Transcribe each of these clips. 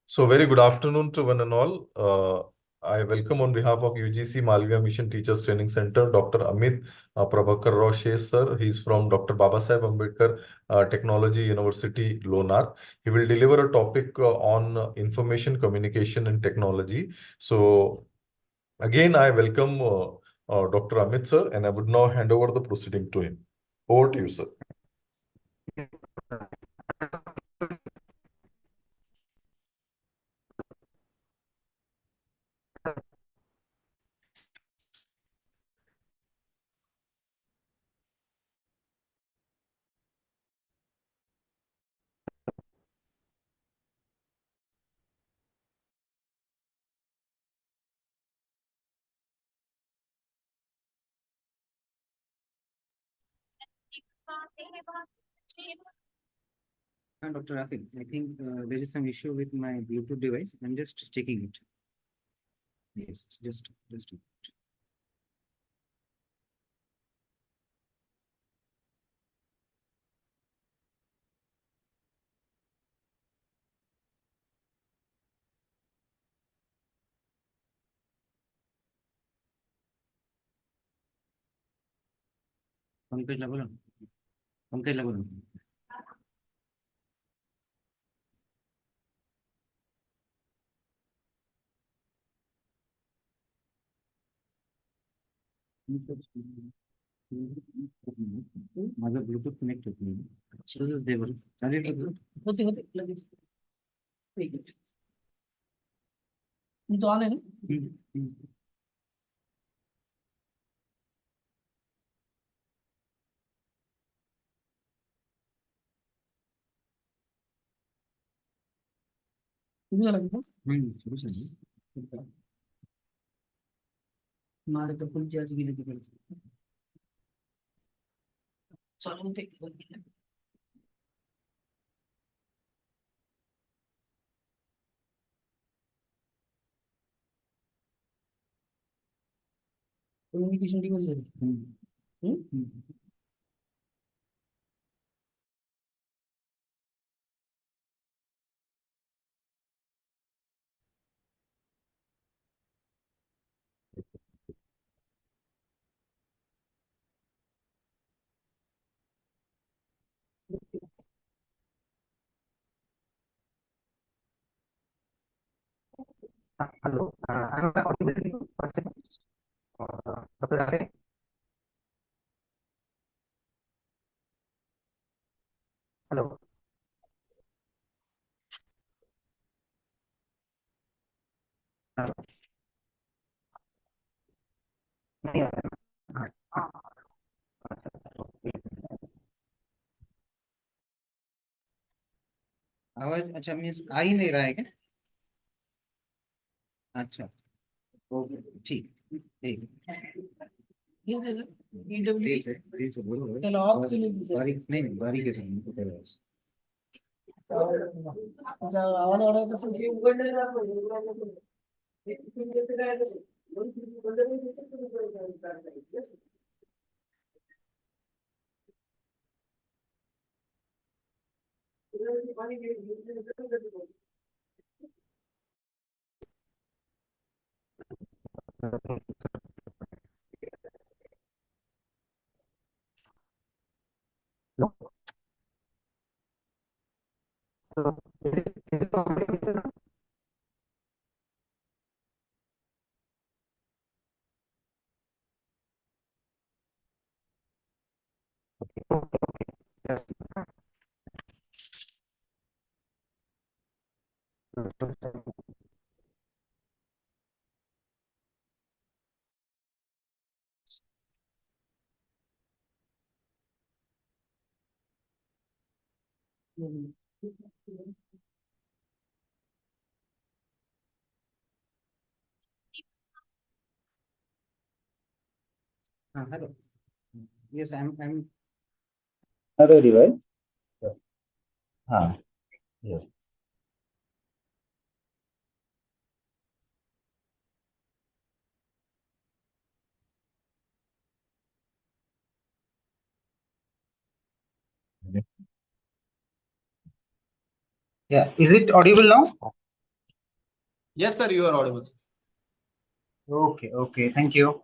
So, very good afternoon to one and all. I welcome on behalf of UGC Malviya Mission Teachers Training Center, Dr. Amit Prabhakar Roshe, sir. He's from Dr. Babasaheb Ambedkar Technology University, Lonar. He will deliver a topic on information communication and technology. So, again, I welcome Dr. Amit, sir, and I would now hand over the proceeding to him. Over to you, sir. Dr. Rafiq, I think there is some issue with my Bluetooth device. I'm just checking it. Yes, just. Pankaj ला बोलो पंकज ला बोलो माझा Bluetooth connect होत नाही सहजच दे बरं चालेल का होते होते लगेच एक मिनिट मी तो आले ना तुम्ही झाला का सुरू झाली माझे तर फुल चार्ज गेले तिकडे चालू ते कम्युनिकेशन डिवाइस आहे Hello, I'm audible to you, one second. Dr. Rafi? Hello. Hello. नहीं आ रहा है। हाँ, आवाज अच्छा मीन्स आ ही नहीं रहा है क्या अच्छा ओके ठीक ठीक ठीक है बोलो बारीक नहीं बारीक है तुमको पहले आवाज आ रहा है कसं no. So, is it audible now? Okay, yes. Hello. Yes, I'm Another device. Yes. Yeah. Is it audible now? Yes, sir, you are audible. Okay. Okay. Thank you.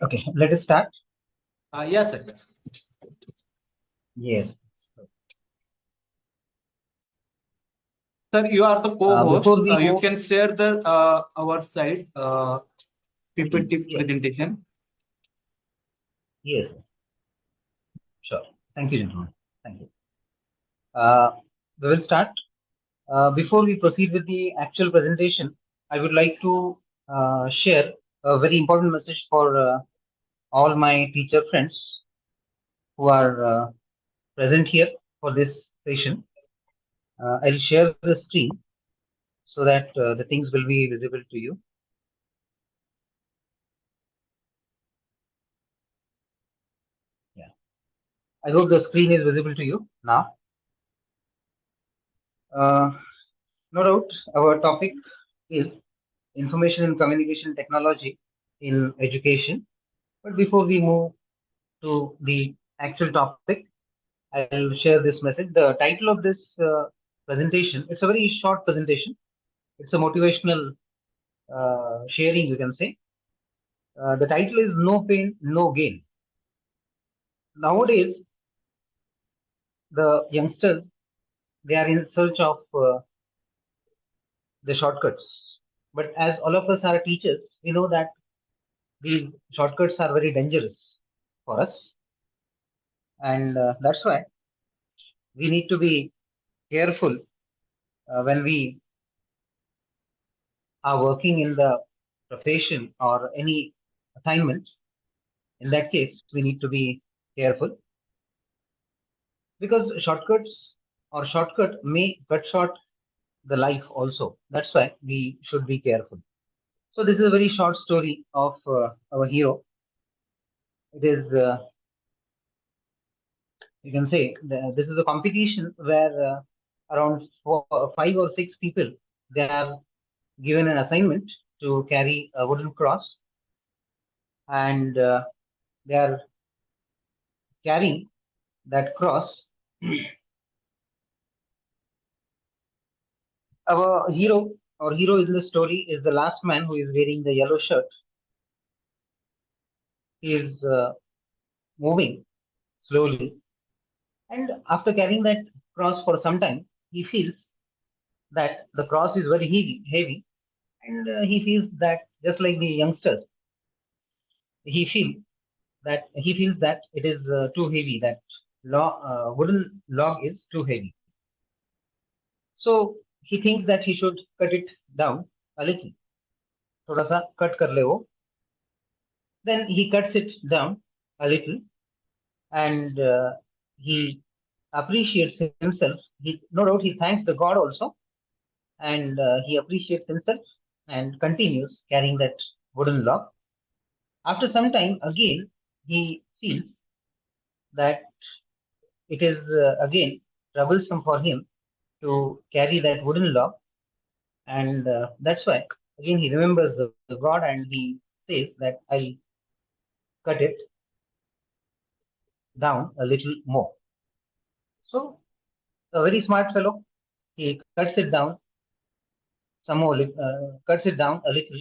Okay. Let us start. Yes, sir. Yes. Sir, you are the co-host. Before we You go, can share the our side PPT yes. presentation. Yes. Sure. Thank you, gentlemen. Thank you. We will start. Before we proceed with the actual presentation, I would like to share a very important message for all my teacher friends who are present here for this session. I'll share the screen so that the things will be visible to you. Yeah. I hope the screen is visible to you now. No doubt, our topic is information and communication technology in education. But before we move to the actual topic, I'll share this message. The title of this presentation, it's a very short presentation. It's a motivational sharing, you can say. The title is No Pain, No Gain. Nowadays, the youngsters, they are in search of the shortcuts. But as all of us are teachers, we know that these shortcuts are very dangerous for us. And that's why we need to be careful when we are working in the profession or any assignment. In that case, we need to be careful because shortcuts or shortcut may cut short the life also. That's why we should be careful. So this is a very short story of our hero. It is, you can say, this is a competition where around 5 or 6 people, they are given an assignment to carry a wooden cross, and they are carrying that cross. Our hero in the story is the last man who is wearing the yellow shirt. He is moving slowly, and after carrying that cross for some time, he feels that the cross is very heavy, and he feels that just like the youngsters, he feel he feels that it is too heavy. That wooden log is too heavy. So he thinks that he should cut it down a little. थोड़ा सा cut कर ले वो. Then he cuts it down a little, and he appreciates himself. He, no doubt, he thanks the God also, and he appreciates himself and continues carrying that wooden log. After some time, again he feels that it is again troublesome for him to carry that wooden log, and that's why again he remembers the God, and he says that I'll cut it down a little more. So a very smart fellow, he cuts it down some more, cuts it down a little,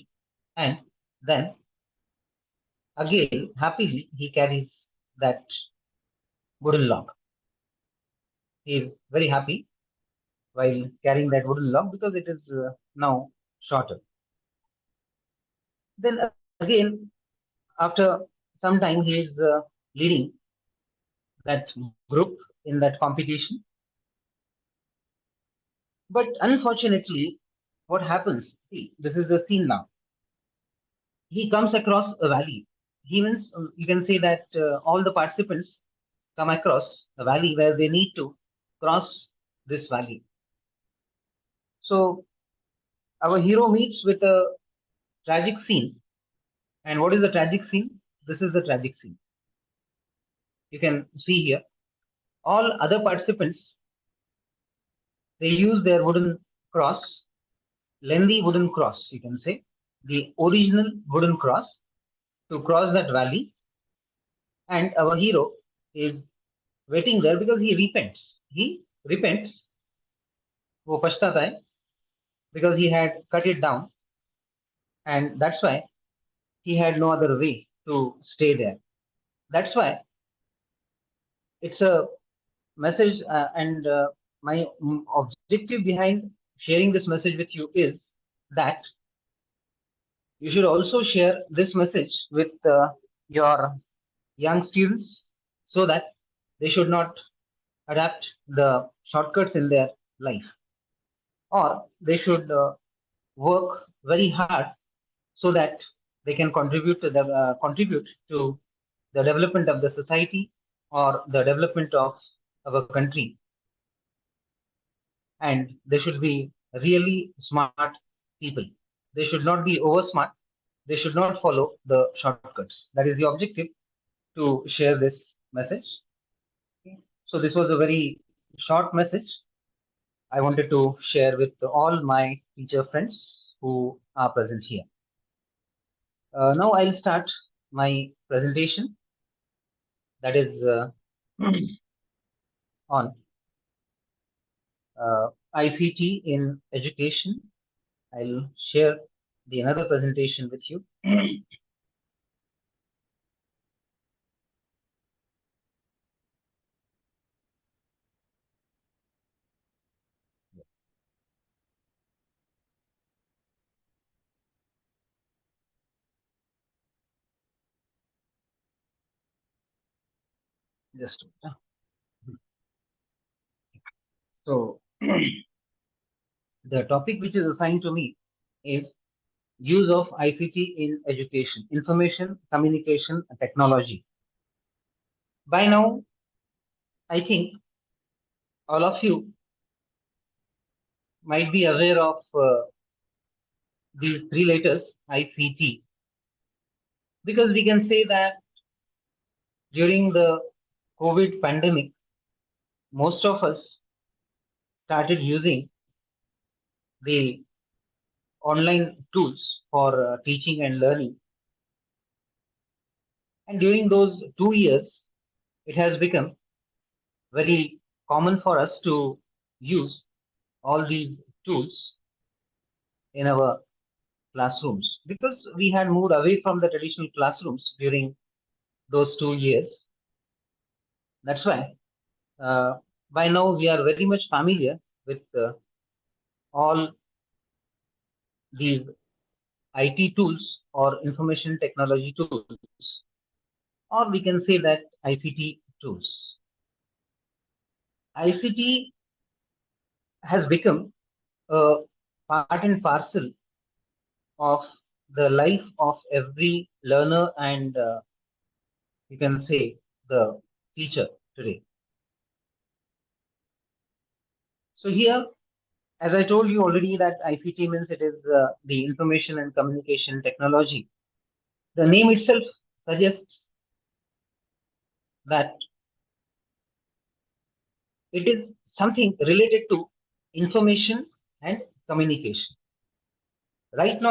and then again happily he carries that wooden log. He is very happy while carrying that wooden log because it is now shorter. Then again, after some time, he is leading that group in that competition. But unfortunately, what happens? See, this is the scene now. He comes across a valley. He means, you can say that all the participants come across a valley where they need to cross this valley. So our hero meets with a tragic scene. And what is the tragic scene? This is the tragic scene. You can see here all other participants, they use their wooden cross, lengthy wooden cross, you can say, the original wooden cross to cross that valley. And our hero is waiting there because he repents. He repents, wo pashtata hai, because he had cut it down. And that's why he had no other way to stay there. That's why it's a message, and my objective behind sharing this message with you is that you should also share this message with your young students so that they should not adapt the shortcuts in their life, or they should work very hard so that they can contribute to the development of the society or the development of our country. And they should be really smart people. They should not be over smart. They should not follow the shortcuts. That is the objective to share this message. So this was a very short message I wanted to share with all my teacher friends who are present here. Now I'll start my presentation, that is on ICT in education. I'll share the another presentation with you. Just so the topic which is assigned to me is use of ICT in education, information, communication, and technology. By now, I think all of you might be aware of these three letters ICT, because we can say that during the COVID pandemic, most of us started using the online tools for teaching and learning. And during those 2 years, it has become very common for us to use all these tools in our classrooms, because we had moved away from the traditional classrooms during those 2 years. That's why by now we are very much familiar with all these IT tools or information technology tools, or we can say that ICT tools. ICT has become a part and parcel of the life of every learner and you can say the teacher today. So here, as I told you already, that ICT means it is the information and communication technology. The name itself suggests that it is something related to information and communication. Right now,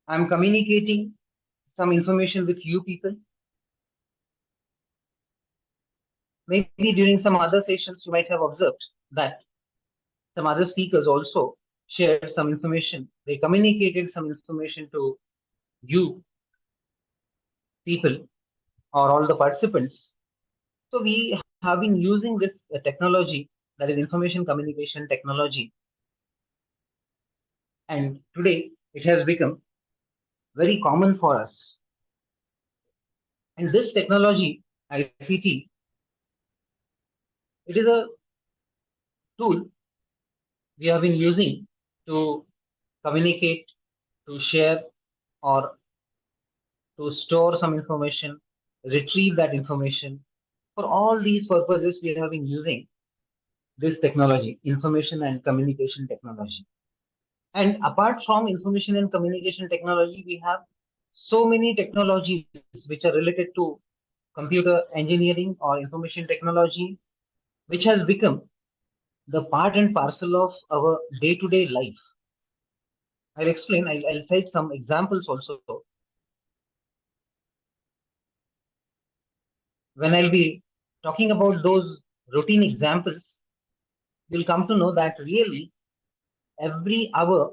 I'm communicating some information with you people. Maybe during some other sessions, you might have observed that some other speakers also shared some information. They communicated some information to you people or all the participants. So we have been using this technology, that is information communication technology. And today it has become very common for us. And this technology, ICT, it is a tool we have been using to communicate, to share, or to store some information retrieve that information. For all these purposes, we have been using this technology, information and communication technology. And apart from information and communication technology, we have so many technologies which are related to computer engineering or information technology, which has become the part and parcel of our day-to-day life. I'll explain, I'll cite some examples also. When I'll be talking about those routine examples, you'll come to know that really every hour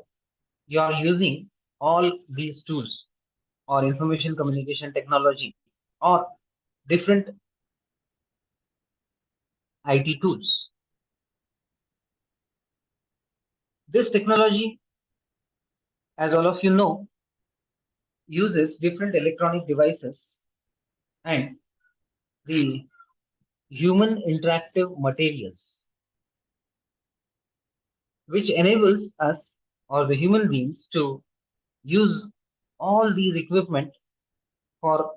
you are using all these tools or information communication technology or different IT tools. This technology, as all of you know, uses different electronic devices and the human interactive materials, which enables us or the human beings to use all these equipment for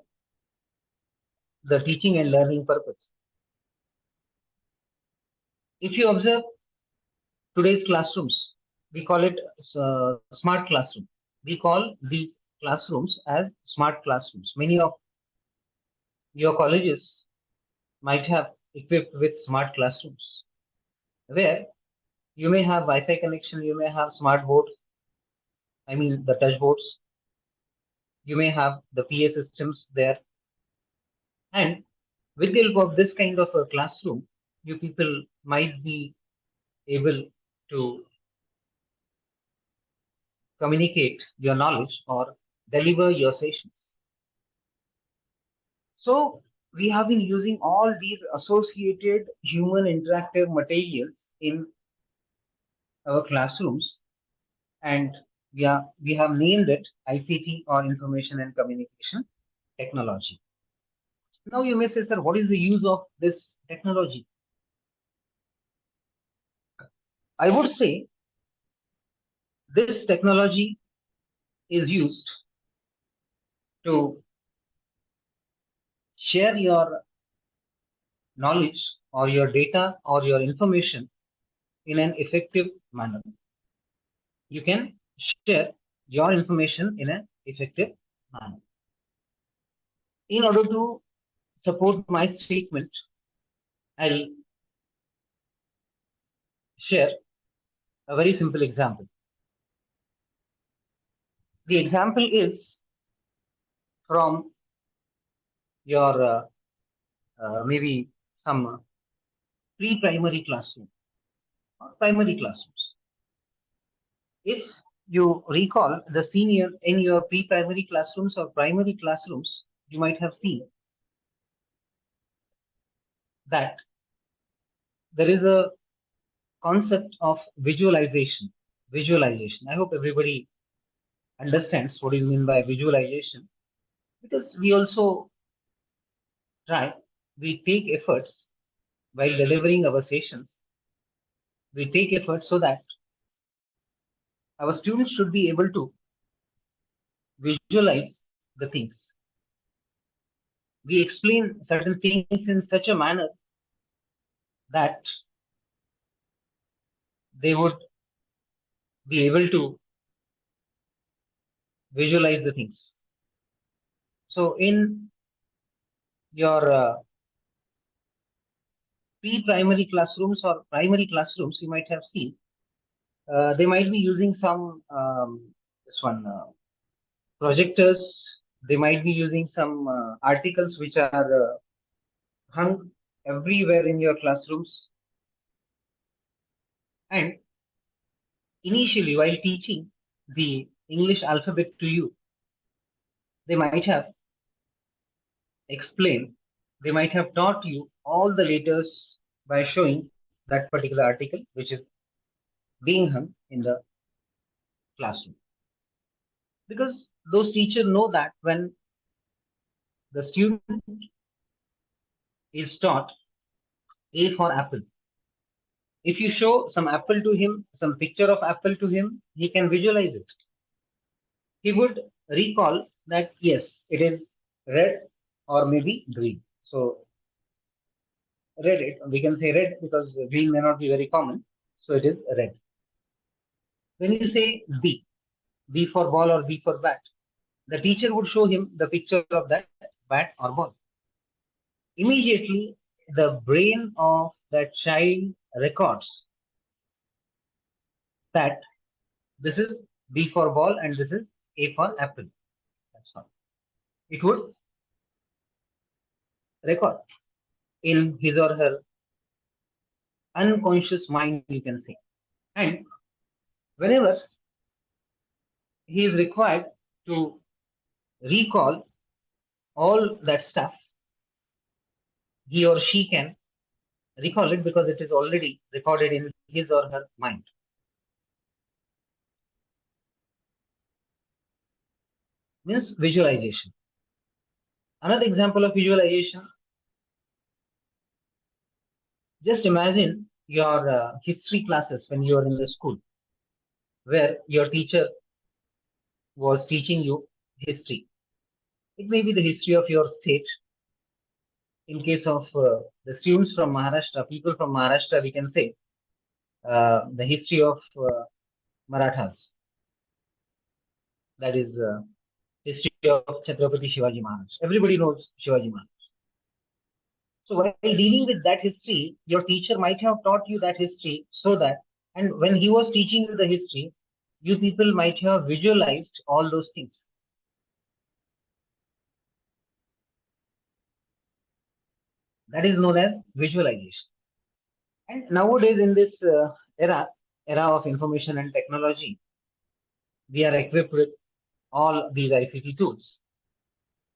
the teaching and learning purpose. If you observe today's classrooms, we call it smart classroom. We call these classrooms as smart classrooms. Many of your colleges might have equipped with smart classrooms where you may have Wi-Fi connection, you may have smart boards, I mean the touch boards, you may have the PA systems there. And with the help of this kind of a classroom, you people might be able to communicate your knowledge or deliver your sessions. So we have been using all these associated human interactive materials in our classrooms, and we have named it ICT or information and communication technology. Now you may say, sir, what is the use of this technology? I would say this technology is used to share your knowledge or your data or your information in an effective manner. You can share your information in an effective manner. In order to support my statement, I'll share a very simple example. The example is from your maybe some pre-primary classroom or primary classrooms. If you recall the senior in your pre-primary classrooms or primary classrooms, you might have seen that there is a concept of visualization. Visualization. I hope everybody understands what is meant by visualization, because we also try, we take efforts while delivering our sessions. We take efforts so that our students should be able to visualize the things. We explain certain things in such a manner that they would be able to visualize the things. So in your pre-primary classrooms or primary classrooms, you might have seen they might be using some this one projectors. They might be using some articles which are hung everywhere in your classrooms. And initially, while teaching the English alphabet to you, they might have explained, they might have taught you all the letters by showing that particular article which is being hung in the classroom. Because those teachers know that when the student is taught A for apple, if you show some apple to him, some picture of apple to him, he can visualize it. He would recall that yes, it is red or maybe green. So red, we can say red because green may not be very common. So it is red. When you say B for ball or B for bat, the teacher would show him the picture of that bat or ball. Immediately, the brain of that child records that this is B for ball and this is A for apple. That's all. It would record in his or her unconscious mind, you can say. And whenever he is required to recall all that stuff, he or she can recall it because it is already recorded in his or her mind. Means visualization. Another example of visualization, just imagine your history classes when you are in the school, where your teacher was teaching you history. It may be the history of your state. In case of the students from Maharashtra, people from Maharashtra, we can say the history of Marathas. That is history of Chhatrapati Shivaji Maharaj. Everybody knows Shivaji Maharaj. So while dealing with that history, your teacher might have taught you that history so that, and when he was teaching you the history, you people might have visualized all those things. That is known as visualization. And nowadays in this era of information and technology, we are equipped with all these ICT tools.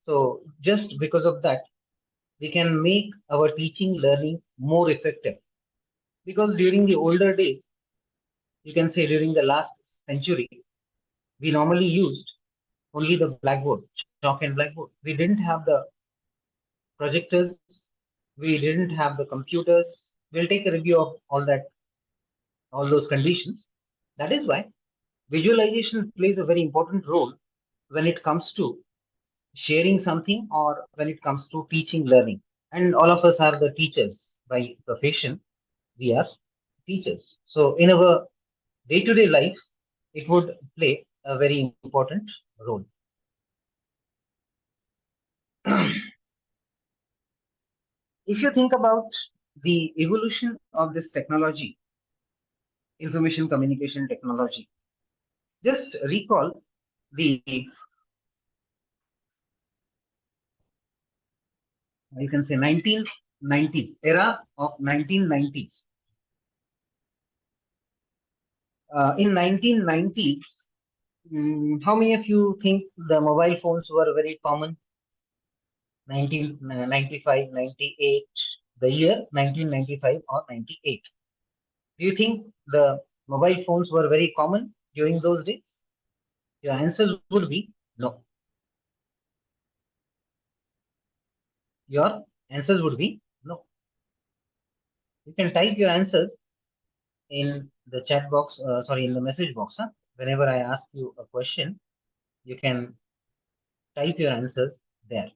So just because of that, we can make our teaching learning more effective. Because during the older days, you can say during the last century, we normally used only the blackboard, chalk and blackboard. We didn't have the projectors, we didn't have the computers. We'll take a review of all that, all those conditions. That is why visualization plays a very important role when it comes to sharing something or when it comes to teaching learning. And all of us are the teachers by profession. We are teachers. So in our day-to-day life, it would play a very important role. If you think about the evolution of this technology, information communication technology, just recall the, you can say 1990s, era of 1990s. In 1990s, how many of you think the mobile phones were very common? 1995, 98, the year 1995 or 98. Do you think the mobile phones were very common during those days? Your answers would be no. Your answers would be no. You can type your answers in the chat box, in the message box. Huh? Whenever I ask you a question, you can type your answers there.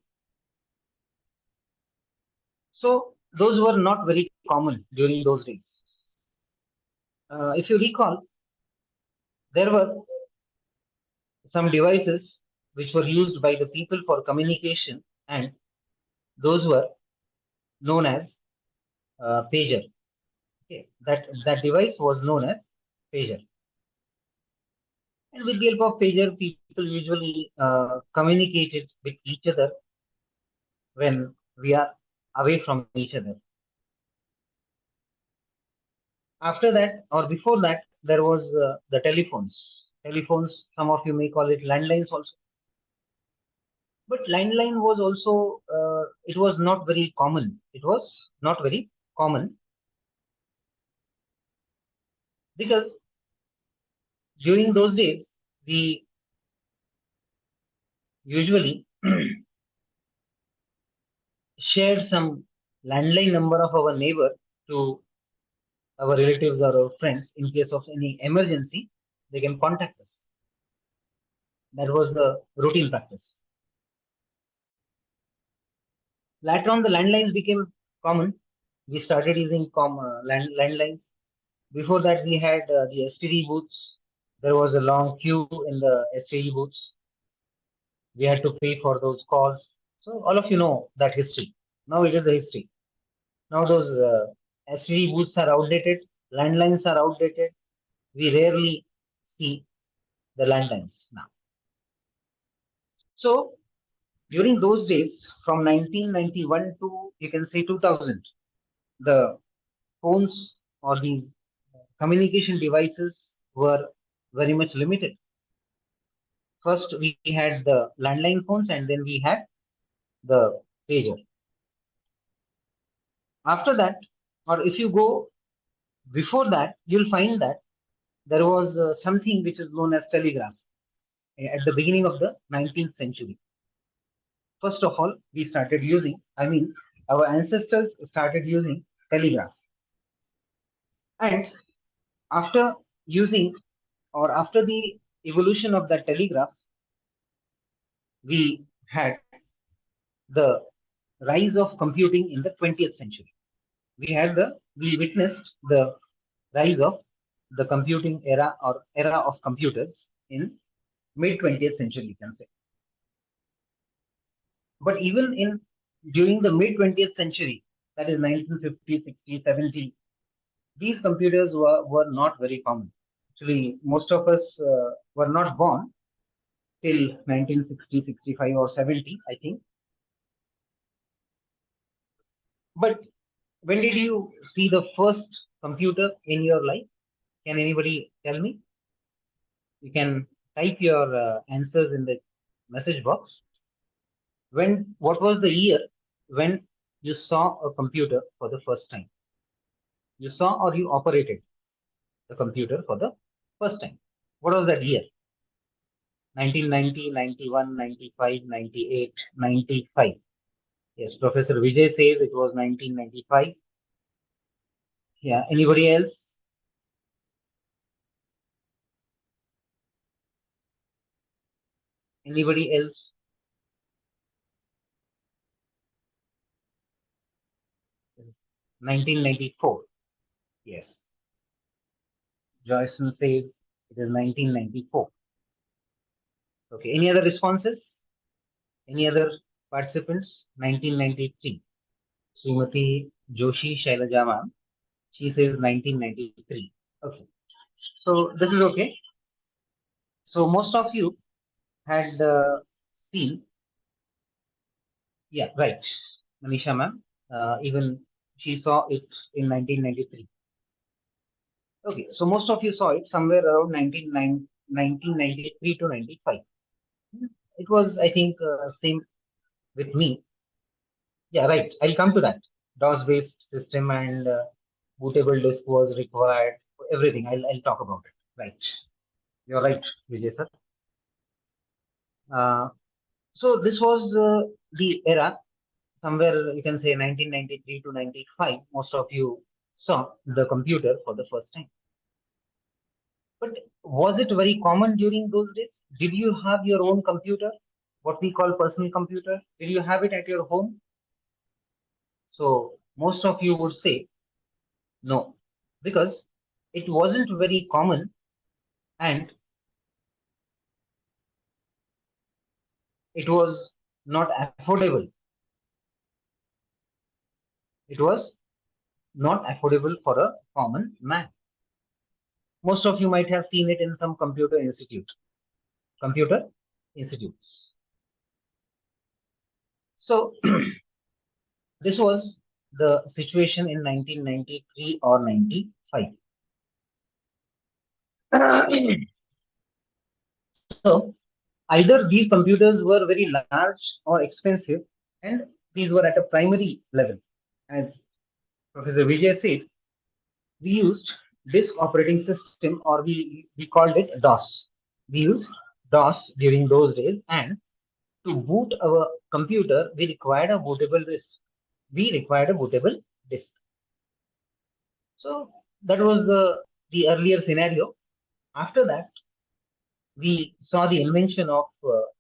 So those were not very common during those days. If you recall, there were some devices which were used by the people for communication, and those were known as pager. Okay, that device was known as pager. And with the help of pager, people usually communicated with each other when we are away from each other. After that, or before that, there was the telephones. Telephones, some of you may call it landlines also. But landline was also, it was not very common. It was not very common because during those days, we usually shared some landline number of our neighbor to our relatives or our friends. In case of any emergency, they can contact us. That was the routine practice. Later on, the landlines became common. We started using landlines. Before that, we had the STD booths. There was a long queue in the STD booths. We had to pay for those calls. So all of you know that history. Now it is the history. Now those STD booths are outdated. Landlines are outdated. We rarely see the landlines now. So during those days, from 1991 to you can say 2000, the phones or these communication devices were very much limited. First, we had the landline phones, and then we had the pager. After that, or if you go before that, you'll find that there was something which is known as telegraph at the beginning of the 19th century. First of all, we started using, our ancestors started using telegraph. And after using or after the evolution of the telegraph, we had the rise of computing in the 20th century. We witnessed the rise of the computing era or era of computers in mid 20th century, you can say. But even in during the mid 20th century, that is 1950, 60, 70, these computers were not very common. Actually, most of us were not born till 1960, 65 or 70, I think. But when did you see the first computer in your life? Can anybody tell me? You can type your answers in the message box. What was the year when you saw a computer for the first time? You saw or you operated the computer for the first time. What was that year? 1990, 91, 95, 98, 95. Yes, Professor Vijay says it was 1995. Yeah, anybody else? Anybody else? Yes. 1994. Yes. Joyson says it is 1994. Okay, any other responses? Any other participants? 1993. Srimati Joshi Shailaja ma'am, she says 1993. Okay, so this is okay. So most of you had seen, yeah, right, Manisha ma'am, even she saw it in 1993. Okay, so most of you saw it somewhere around 1993 to 95. It was, I think, same with me. Yeah, right. I'll come to that. DOS-based system and bootable disk was required. Everything. I'll talk about it. Right. You're right, Vijay sir. So this was the era. Somewhere you can say 1993 to 95. Most of you saw the computer for the first time. But was it very common during those days? Did you have your own computer? What we call personal computer? Did you have it at your home? So most of you would say no, because it wasn't very common and it was not affordable. It was not affordable for a common man. Most of you might have seen it in some computer institutes. So this was the situation in 1993 or 95. So either these computers were very large or expensive, and these were at a primary level. As Professor Vijay said, we used disk operating system, or we called it DOS. We used DOS during those days, and to boot our computer, we required a bootable disk. We required a bootable disk. So that was the earlier scenario. After that, we saw the invention of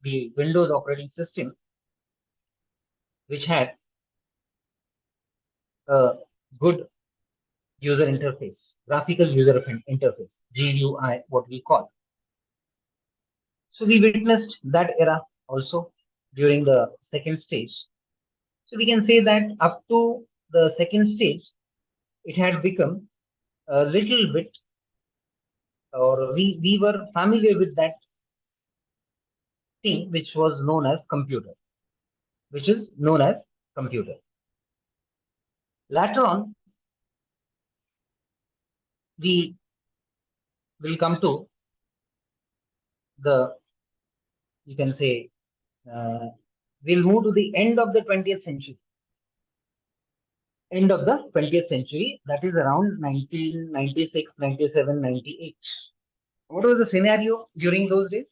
the Windows operating system, which had a good user interface, graphical user interface, GUI, what we call. So we witnessed that era also during the second stage. So we can say that up to the second stage, it had become a little bit, or we were familiar with that thing which was known as computer, which is known as computer. Later on, we will come to the, you can say, we'll move to the end of the 20th century. End of the 20th century, that is around 1996, 97, 98. What was the scenario during those days?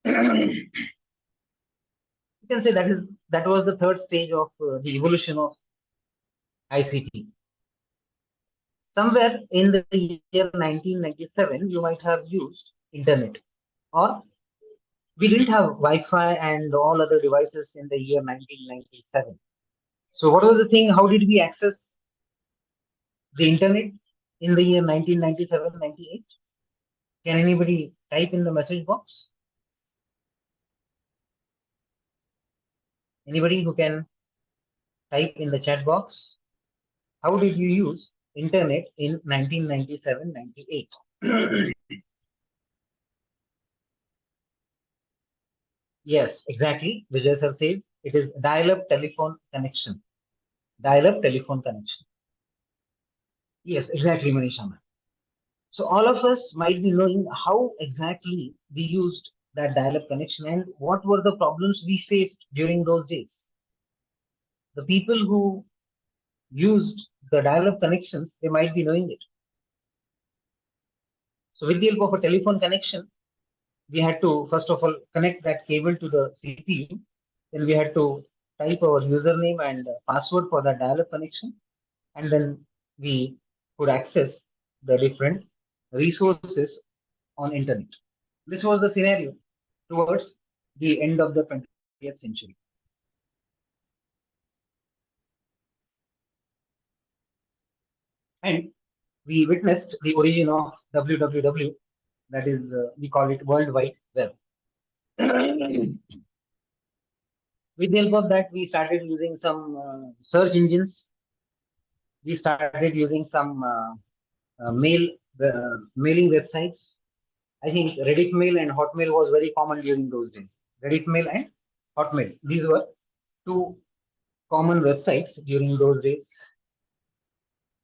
You can say that was the third stage of the evolution of ICT. Somewhere in the year 1997, you might have used internet, or we didn't have Wi-Fi and all other devices in the year 1997. So what was the thing? How did we access the internet in the year 1997, 98? Can anybody type in the message box? Anybody who can type in the chat box? How did you use internet in 1997, 98? Yes, exactly. Vijay sir says it is dial-up telephone connection. Dial-up telephone connection. Yes, exactly, Manisha ma'am. So all of us might be knowing how exactly we used that dial-up connection and what were the problems we faced during those days. The people who used the dial-up connections, they might be knowing it. So with the help of a telephone connection, we had to first of all connect that cable to the CPU. Then we had to type our username and password for the dial-up connection, and then we could access the different resources on internet. This was the scenario towards the end of the 20th century. And we witnessed the origin of www, that is, we call it World Wide Web. With the help of that, we started using some search engines. We started using some mailing websites. I think Reddit Mail and Hotmail was very common during those days. Reddit Mail and Hotmail. These were two common websites during those days.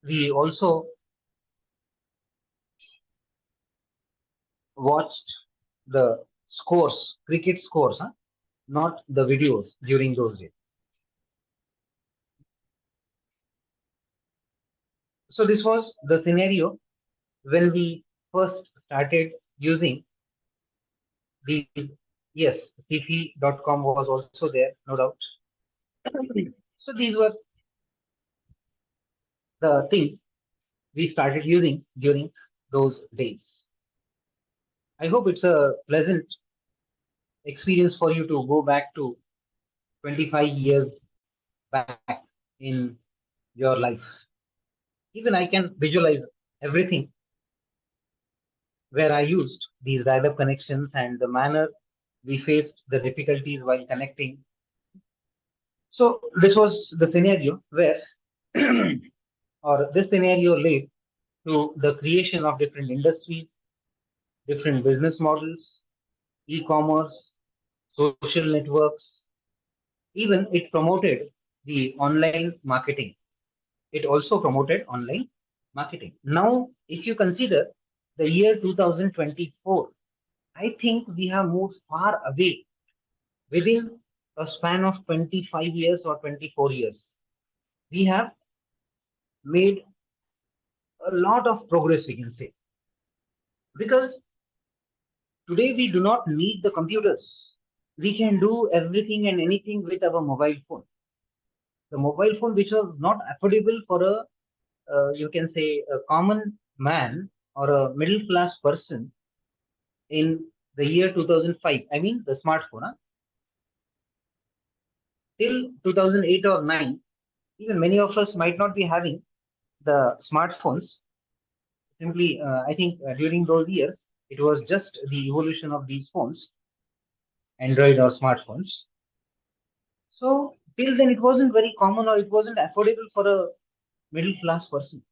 We also watched the scores, cricket scores, not the videos during those days. So this was the scenario when we first started using these. Yes, cp.com was also there, no doubt. So these were the things we started using during those days. I hope it's a pleasant experience for you to go back to 25 years back in your life. Even I can visualize everything where I used these dial-up connections and the manner we faced the difficulties while connecting. So this was the scenario where, or this scenario led to the creation of different industries, different business models, e-commerce, social networks. Even it promoted the online marketing. It also promoted online marketing. Now, if you consider the year 2024, I think we have moved far away within a span of 25 years or 24 years. We have made a lot of progress, we can say, because today we do not need the computers. We can do everything and anything with our mobile phone. The mobile phone, which was not affordable for a, you can say, a common man or a middle class person in the year 2005. I mean, the smartphone. Till 2008 or 9, even many of us might not be having the smartphones. Simply, I think during those years, it was just the evolution of these phones, Android or smartphones. So till then, it wasn't very common or it wasn't affordable for a middle class person.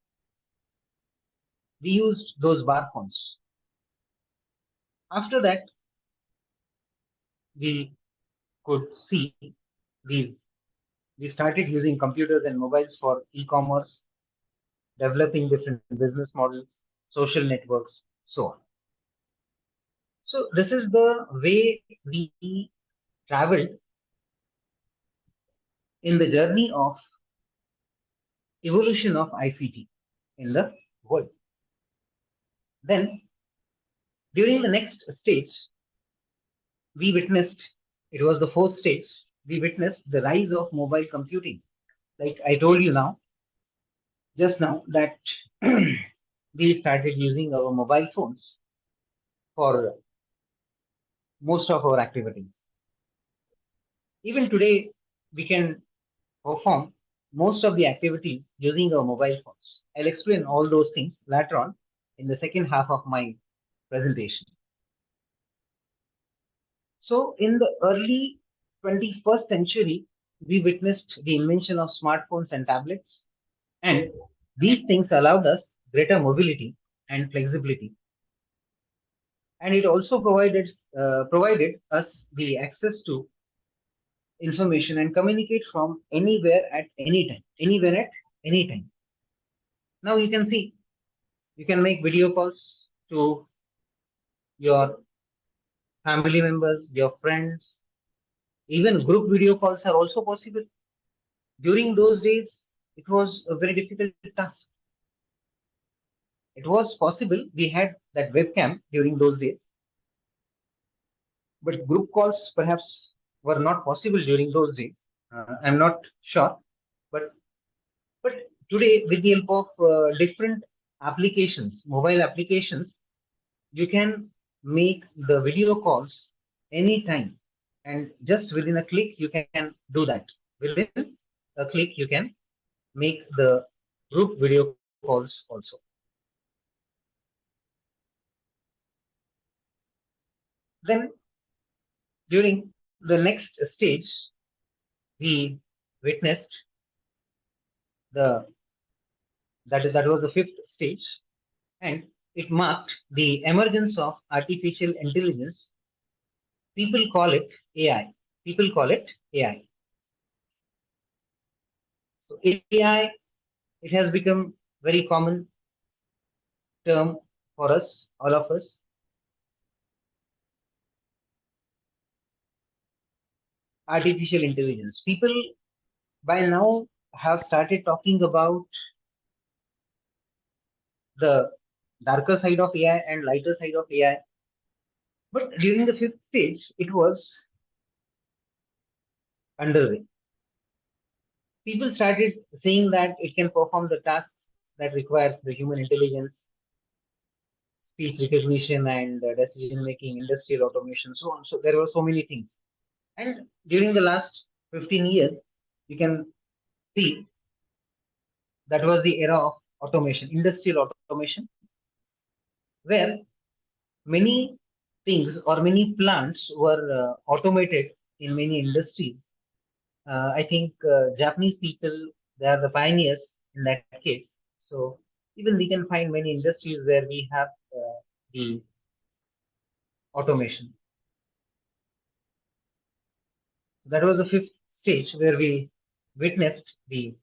We used those bar phones. After that, we could see these. We started using computers and mobiles for e-commerce, developing different business models, social networks, so on. So this is the way we traveled in the journey of evolution of ICT in the world. Then during the next stage, we witnessed, it was the fourth stage, we witnessed the rise of mobile computing. Like I told you now, just now, that we started using our mobile phones for most of our activities. Even today, we can perform most of the activities using our mobile phones. I'll explain all those things later on in the second half of my presentation. So in the early 21st century, we witnessed the invention of smartphones and tablets, and these things allowed us greater mobility and flexibility. And it also provided us the access to information and communicate from anywhere at any time, anywhere at any time. Now you can see, you can make video calls to your family members, your friends, even group video calls are also possible. During those days, it was a very difficult task. It was possible, we had that webcam during those days, but group calls perhaps were not possible during those days. I'm not sure, but today with the help of different applications, mobile applications, you can make the video calls anytime, and just within a click you can do that. Within a click you can make the group video calls also. Then during the next stage, we witnessed the that was the fifth stage, and it marked the emergence of artificial intelligence. People call it AI. People call it AI. So AI, it has become very common term for us, all of us. Artificial intelligence. People by now have started talking about the darker side of AI and lighter side of AI. But during the fifth stage, it was underway. People started saying that it can perform the tasks that requires the human intelligence, speech recognition and decision making, industrial automation, so on. So there were so many things. And during the last 15 years, you can see that was the era of automation, industrial automation, where many things or many plants were automated in many industries. I think Japanese people, they are the pioneers in that case. So even we can find many industries where we have the automation. That was the fifth stage where we witnessed the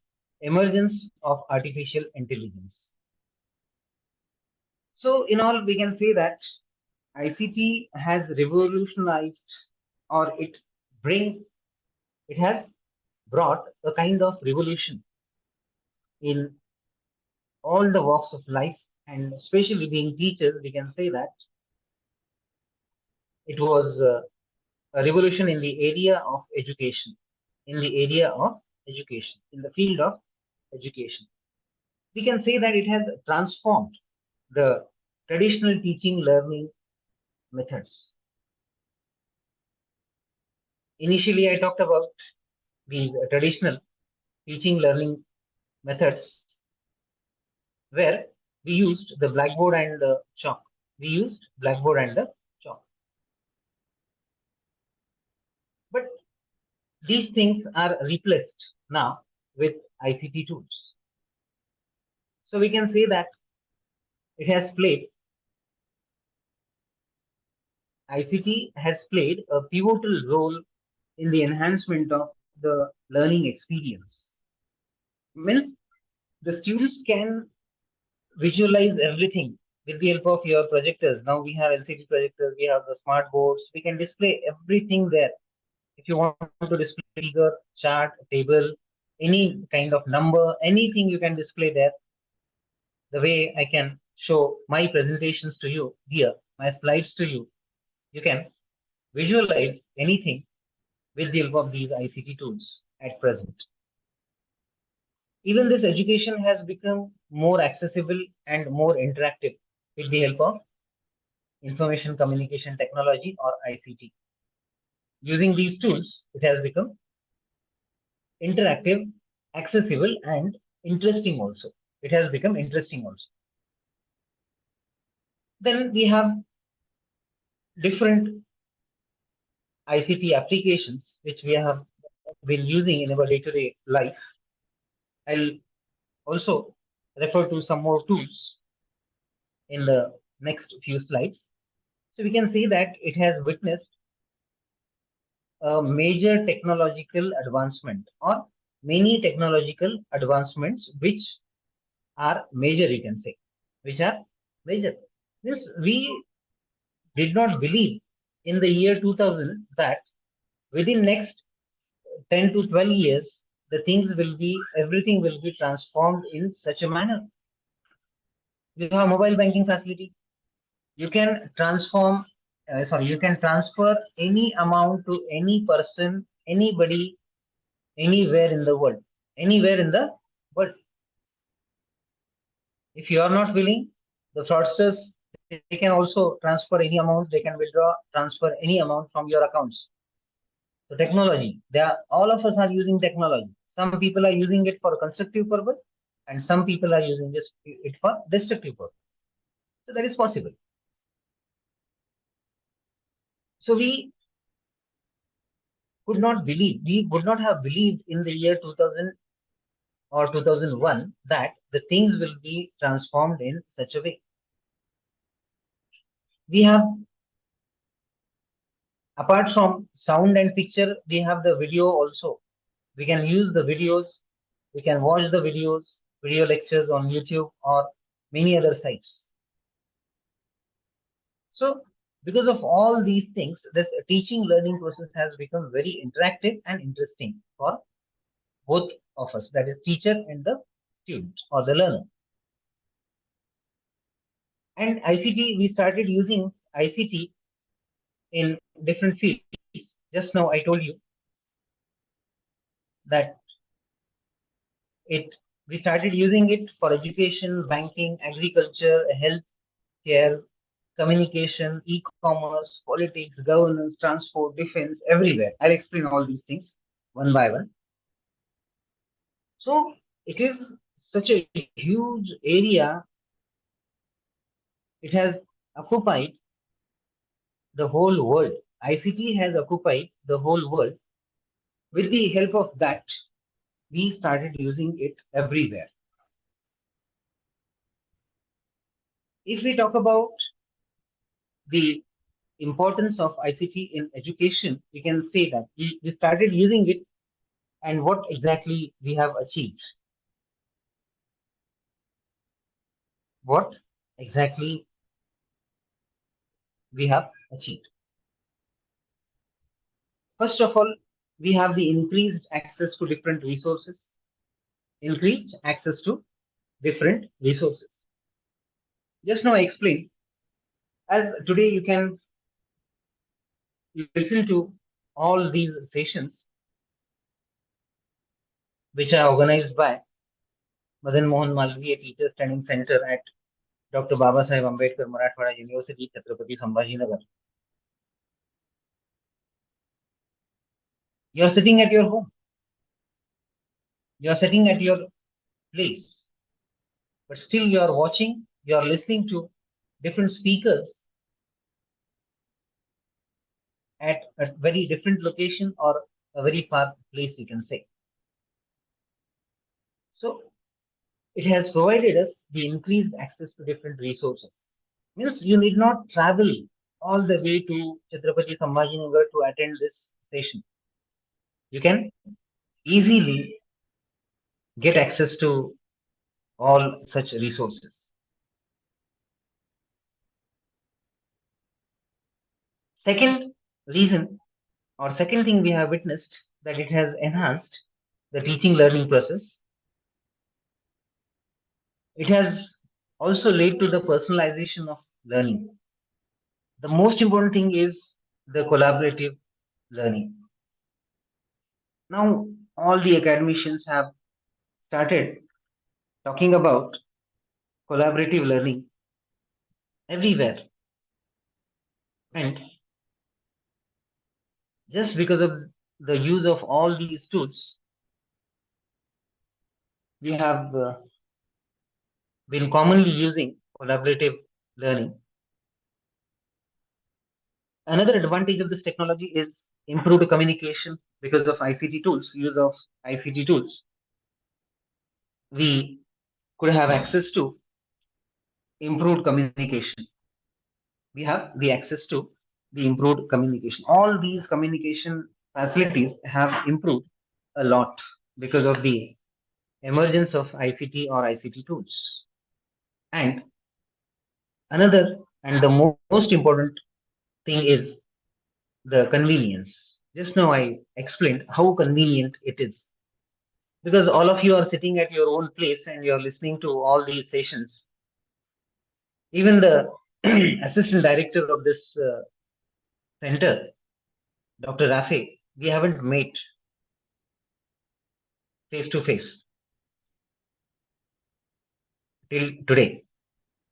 emergence of artificial intelligence. So in all, we can say that ICT has revolutionized, or it has brought a kind of revolution in all the walks of life, and especially being teachers, we can say that it was a revolution in the area of education, in the area of education, in the field of education. We can say that it has transformed the traditional teaching learning methods. Initially, I talked about these traditional teaching learning methods where we used the blackboard and the chalk. We used blackboard and the chalk. But these things are replaced now with ICT tools. So we can say that it has played, ICT has played a pivotal role in the enhancement of the learning experience. Means the students can visualize everything with the help of your projectors. Now we have LCD projectors, we have the smart boards, we can display everything there. If you want to display figure, chart, table, any kind of number, anything you can display there. The way I can show my presentations to you here, my slides to you, you can visualize anything with the help of these ICT tools at present. Even this education has become more accessible and more interactive with the help of information communication technology or ICT. Using these tools, it has become interactive, accessible, and interesting also. It has become interesting also. Then we have different ICT applications which we have been using in our day-to-day life. I'll also refer to some more tools in the next few slides. So we can see that it has witnessed a major technological advancement or many technological advancements which are major, you can say, which are major. This we did not believe in the year 2000 that within next 10 to 12 years, the things will be, everything will be transformed in such a manner. You have mobile banking facility. You can you can transfer any amount to any person, anybody, anywhere in the world, anywhere in the world. If you are not willing, the fraudsters, they can also transfer any amount, they can withdraw, transfer any amount from your accounts. So technology, all of us are using technology. Some people are using it for constructive purpose, and some people are using it for destructive purpose. So that is possible. So we would not have believed in the year 2000 or 2001 that the things will be transformed in such a way. We have, apart from sound and picture, we have the video also. We can use the videos, we can watch the videos, video lectures on YouTube or many other sites. So because of all these things, this teaching learning process has become very interactive and interesting for both of us, that is teacher and the student or the learner. And ICT, we started using ICT in different fields. Just now I told you that we started using it for education, banking, agriculture, health care, communication, e-commerce, politics, governance, transport, defense, everywhere. I'll explain all these things one by one. So it is such a huge area. It has occupied the whole world. ICT has occupied the whole world. With the help of that, we started using it everywhere. If we talk about the importance of ICT in education, we can say that we started using it and what exactly we have achieved. What exactly we have achieved. First of all, we have the increased access to different resources. Increased access to different resources. Just now I explained, as today you can listen to all these sessions which are organized by Madan Mohan Malviya Teachers Training Center at Dr. Babasaheb Ambedkar Marathwada University, Chhatrapati Sambhajinagar. You are sitting at your home. You are sitting at your place, but still you are watching, you are listening to different speakers at a very different location or a very far place, you can say. So it has provided us the increased access to different resources. Means you need not travel all the way to Chhatrapati Sambhajinagar to attend this session. You can easily get access to all such resources. Second reason or second thing we have witnessed that it has enhanced the teaching learning process. It has also led to the personalization of learning. The most important thing is the collaborative learning. Now, all the academicians have started talking about collaborative learning everywhere. And just because of the use of all these tools, we have been commonly using collaborative learning. Another advantage of this technology is improved communication because of ICT tools, use of ICT tools. We could have access to improved communication. We have the access to the improved communication. All these communication facilities have improved a lot because of the emergence of ICT or ICT tools. And another and the most important thing is the convenience. Just now I explained how convenient it is because all of you are sitting at your own place and you're listening to all these sessions. Even the assistant director of this center, Dr. Rafe, we haven't met face to face till today.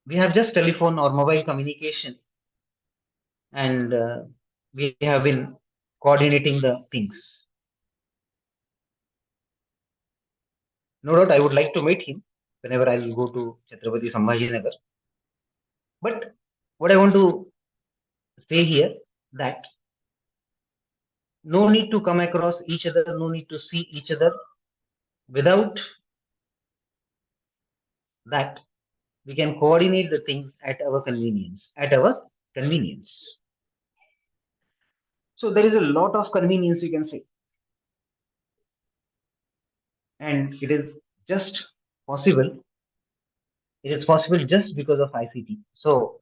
We have just telephone or mobile communication, and we have been coordinating the things. No doubt I would like to meet him whenever I will go to Chhatrapati Sambhajinagar. But what I want to say here that no need to come across each other, no need to see each other. Without that, we can coordinate the things at our convenience. At our convenience. So there is a lot of convenience, we can say, and it is just possible. It is possible just because of ICT. So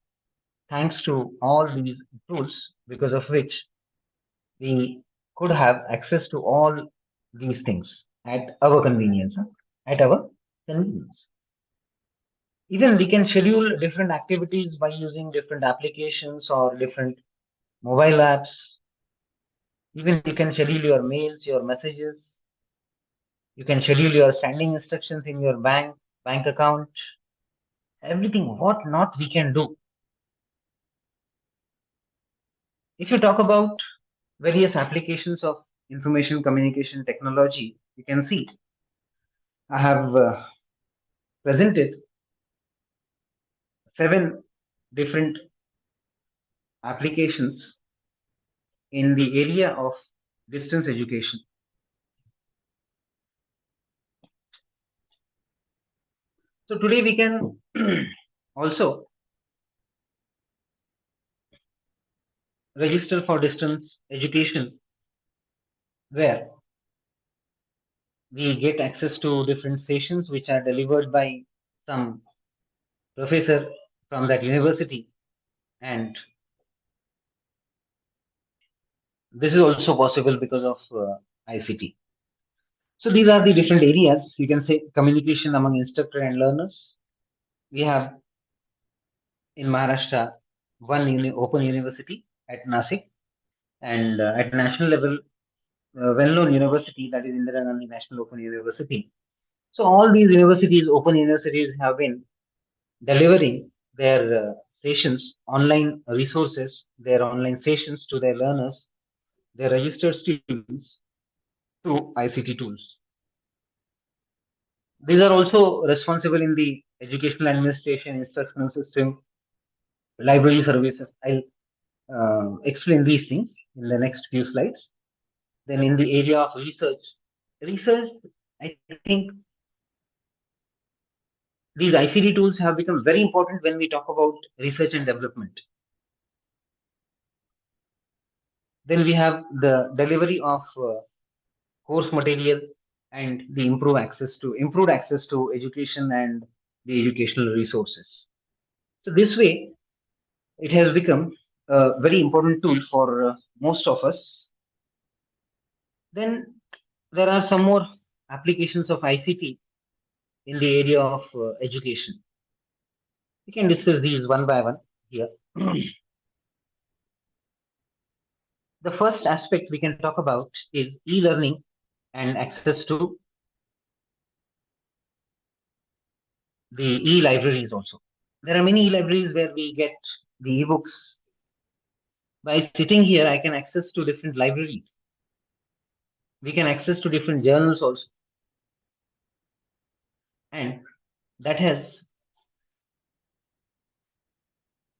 thanks to all these tools, because of which we could have access to all these things at our convenience. At our convenience. Even we can schedule different activities by using different applications or different mobile apps. Even you can schedule your mails, your messages. You can schedule your standing instructions in your bank account. Everything, what not we can do. If you talk about various applications of information communication technology, you can see I have presented 7 different applications in the area of distance education. So today we can also register for distance education where we get access to different sessions which are delivered by some professor from that university, and this is also possible because of ICT. So these are the different areas, you can say, communication among instructor and learners. We have in Maharashtra one open university at Nasik, and at national level, well-known university, that is Indira Gandhi National Open University. So all these universities, open universities, have been delivering their sessions, online resources, their online sessions to their learners, their registered students through ICT tools. These are also responsible in the educational administration, instructional system, library services. I'll explain these things in the next few slides. Then in the area of research, I think these ICT tools have become very important when we talk about research and development. Then we have the delivery of course material and the improved access to education and the educational resources. So this way, it has become a very important tool for most of us. Then there are some more applications of ICT in the area of education. We can discuss these one by one here. The first aspect we can talk about is e-learning and access to the e-libraries also. There are many e-libraries where we get the e-books. By sitting here, I can access to different libraries. We can access to different journals also. And that has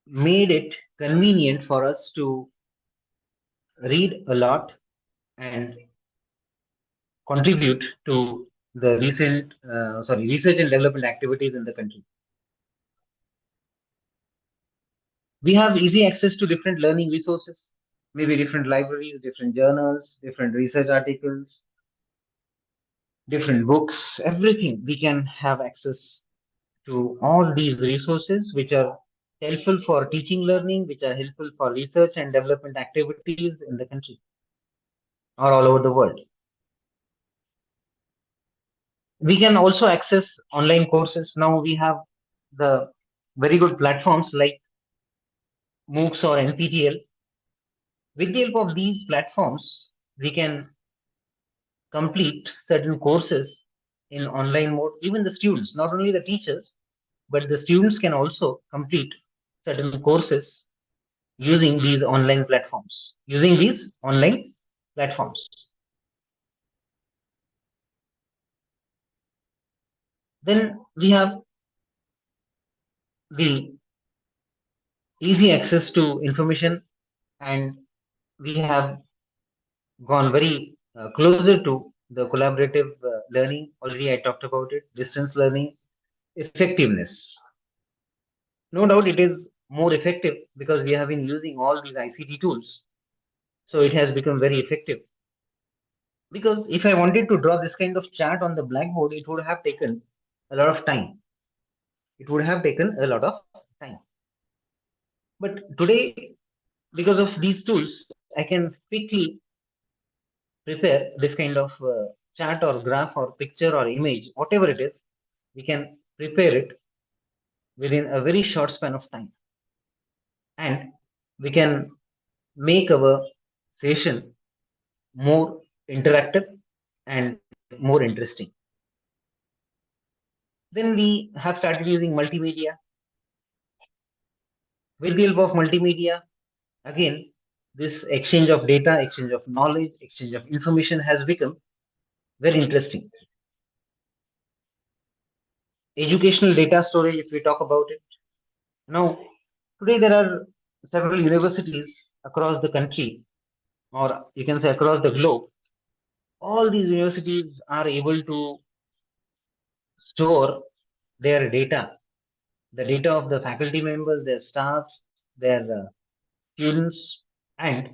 made it convenient for us to read a lot and contribute to the research and development activities in the country. We have easy access to different learning resources, maybe different libraries, different journals, different research articles, different books, everything. We can have access to all these resources, which are helpful for teaching learning, which are helpful for research and development activities in the country or all over the world. We can also access online courses. Now we have the very good platforms like MOOCs or NPTEL. With the help of these platforms, we can complete certain courses in online mode. Even the students, not only the teachers, but the students can also complete certain courses using these online platforms. Then we have the easy access to information, and we have gone very closer to the collaborative learning. Already I talked about it, distance learning, effectiveness. No doubt it is more effective because we have been using all these ICT tools. So it has become very effective. Because if I wanted to draw this kind of chart on the blackboard, it would have taken a lot of time. It would have taken a lot of time. But today, because of these tools, I can quickly prepare this kind of chart or graph or picture or image, whatever it is, we can prepare it within a very short span of time. And we can make our session more interactive and more interesting. Then we have started using multimedia. With the help of multimedia, again, this exchange of data, exchange of knowledge, exchange of information has become very interesting. Educational data storage, if we talk about it. Now, today there are several universities across the country, or you can say across the globe. All these universities are able to store their data, the data of the faculty members, their staff, their students, and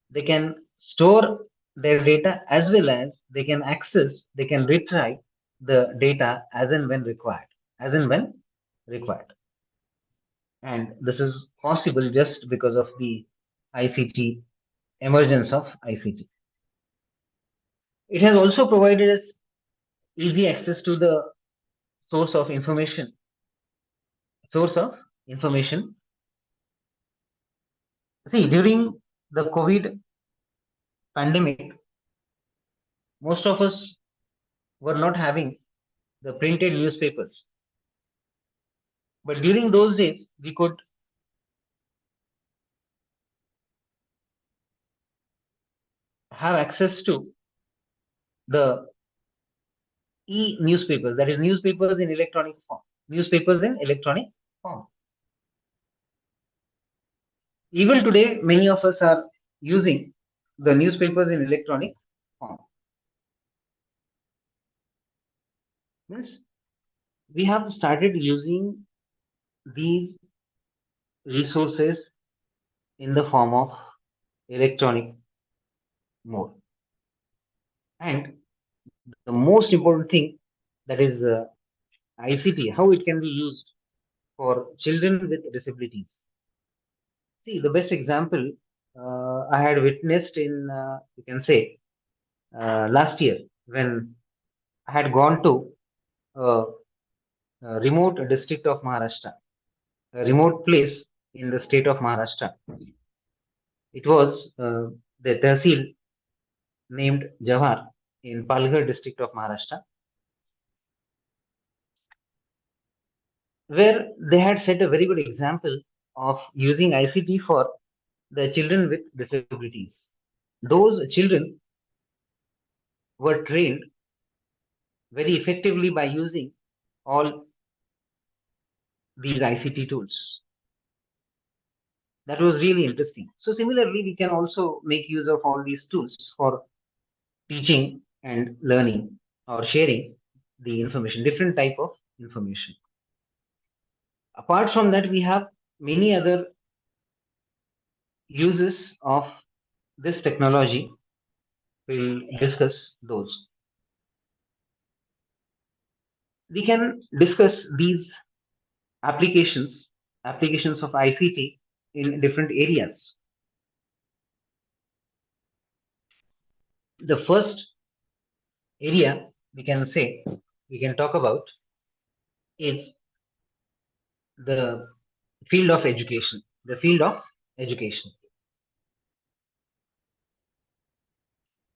they can store their data as well as they can retrieve the data as and when required, as and when required. And this is possible just because of the ICT, emergence of ICT. It has also provided us easy access to the source of information. Source of information. See, during the COVID pandemic, most of us were not having the printed newspapers. But during those days, we could have access to the e-newspapers, that is newspapers in electronic form. Newspapers in electronic form. Even today, many of us are using the newspapers in electronic form. Means we have started using these resources in the form of electronic mode. And the most important thing, that is ICT, how it can be used for children with disabilities. See, the best example I had witnessed in, you can say, last year when I had gone to a remote district of Maharashtra, a remote place in the state of Maharashtra. It was the Tehsil named Jawhar in Palghar district of Maharashtra, where they had set a very good example of using ICT for the children with disabilities. Those children were trained very effectively by using all these ICT tools. That was really interesting. So similarly, we can also make use of all these tools for teaching and learning or sharing the information, different type of information. Apart from that, we have many other uses of this technology. We'll discuss those. We can discuss these applications of ICT in different areas. The first area we can talk about is the field of education. The field of education.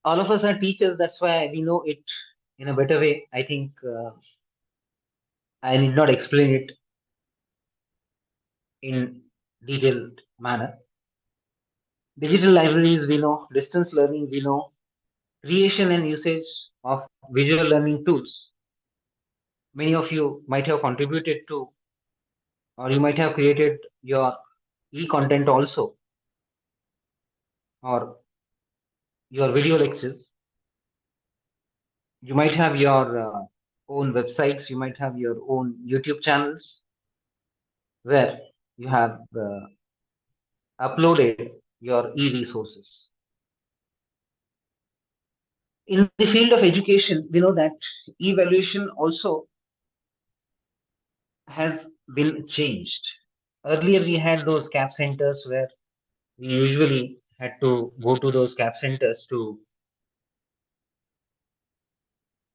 All of us are teachers, that's why we know it in a better way. I think I need not explain it in detailed manner. Digital libraries, we know. Distance learning, we know. Creation and usage of visual learning tools. Many of you might have contributed to, or you might have created your e-content also, or your video lectures. You might have your own websites, you might have your own YouTube channels where you have uploaded your e-resources. In the field of education, we know that evaluation also has been changed. Earlier, we had those CAP centers where we usually had to go to those CAP centers to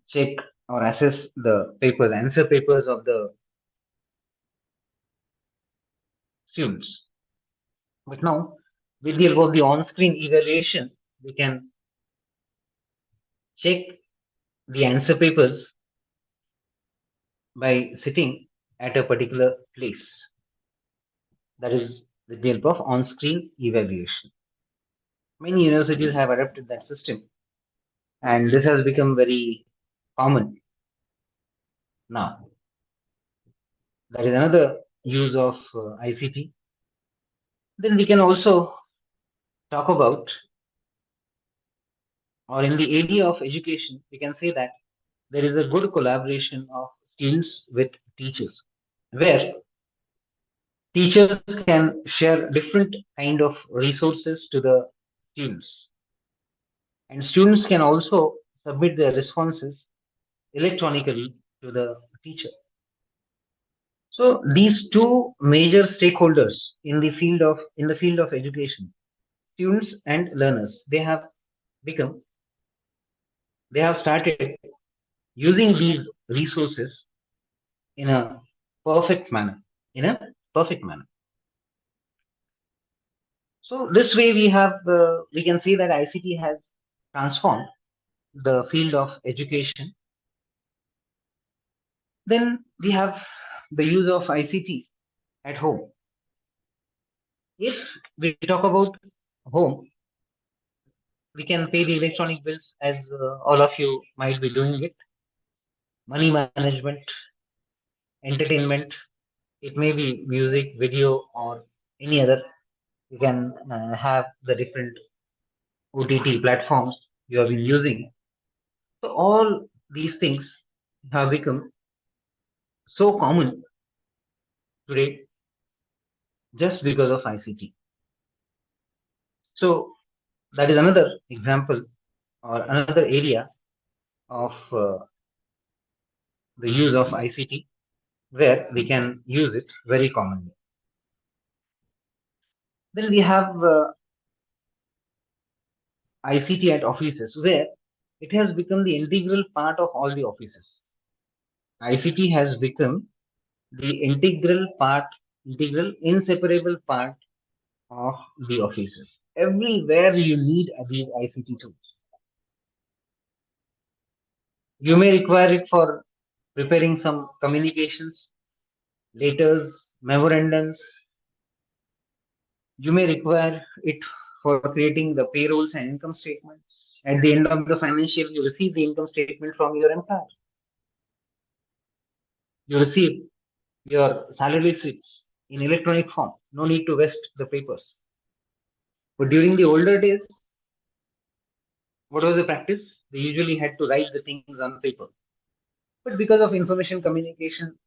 check or assess the papers, answer papers of the students. But now, with the help of the on-screen evaluation, we can check the answer papers by sitting at a particular place. That is with the help of on-screen evaluation. Many universities have adopted that system, and this has become very common now. That is another use of ICT. Then we can also talk about, or in the area of education, we can say that there is a good collaboration of students with teachers, where teachers can share different kind of resources to the students, and students can also submit their responses electronically to the teacher. So these two major stakeholders in the field of education, students and learners, they have started using these resources in a perfect manner. In a perfect manner. So this way we can see that ICT has transformed the field of education. Then we have the use of ICT at home. If we talk about home, we can pay the electronic bills as all of you might be doing it. money management, entertainment. It may be music, video, or any other. You can have the different OTT platforms you have been using. So all these things have become so common today just because of ICT. So that is another example or another area of the use of ICT where we can use it very commonly. Then we have ICT at offices where it has become the integral part of all the offices. ICT has become the integral, inseparable part of the offices. Everywhere you need these ICT tools. You may require it for preparing some communications, letters, memorandums. You may require it for creating the payrolls and income statements. At the end of the financial, you receive the income statement from your employer. You receive your salary slips in electronic form. No need to waste the papers. But during the older days, what was the practice? They usually had to write the things on paper. But because of information and communication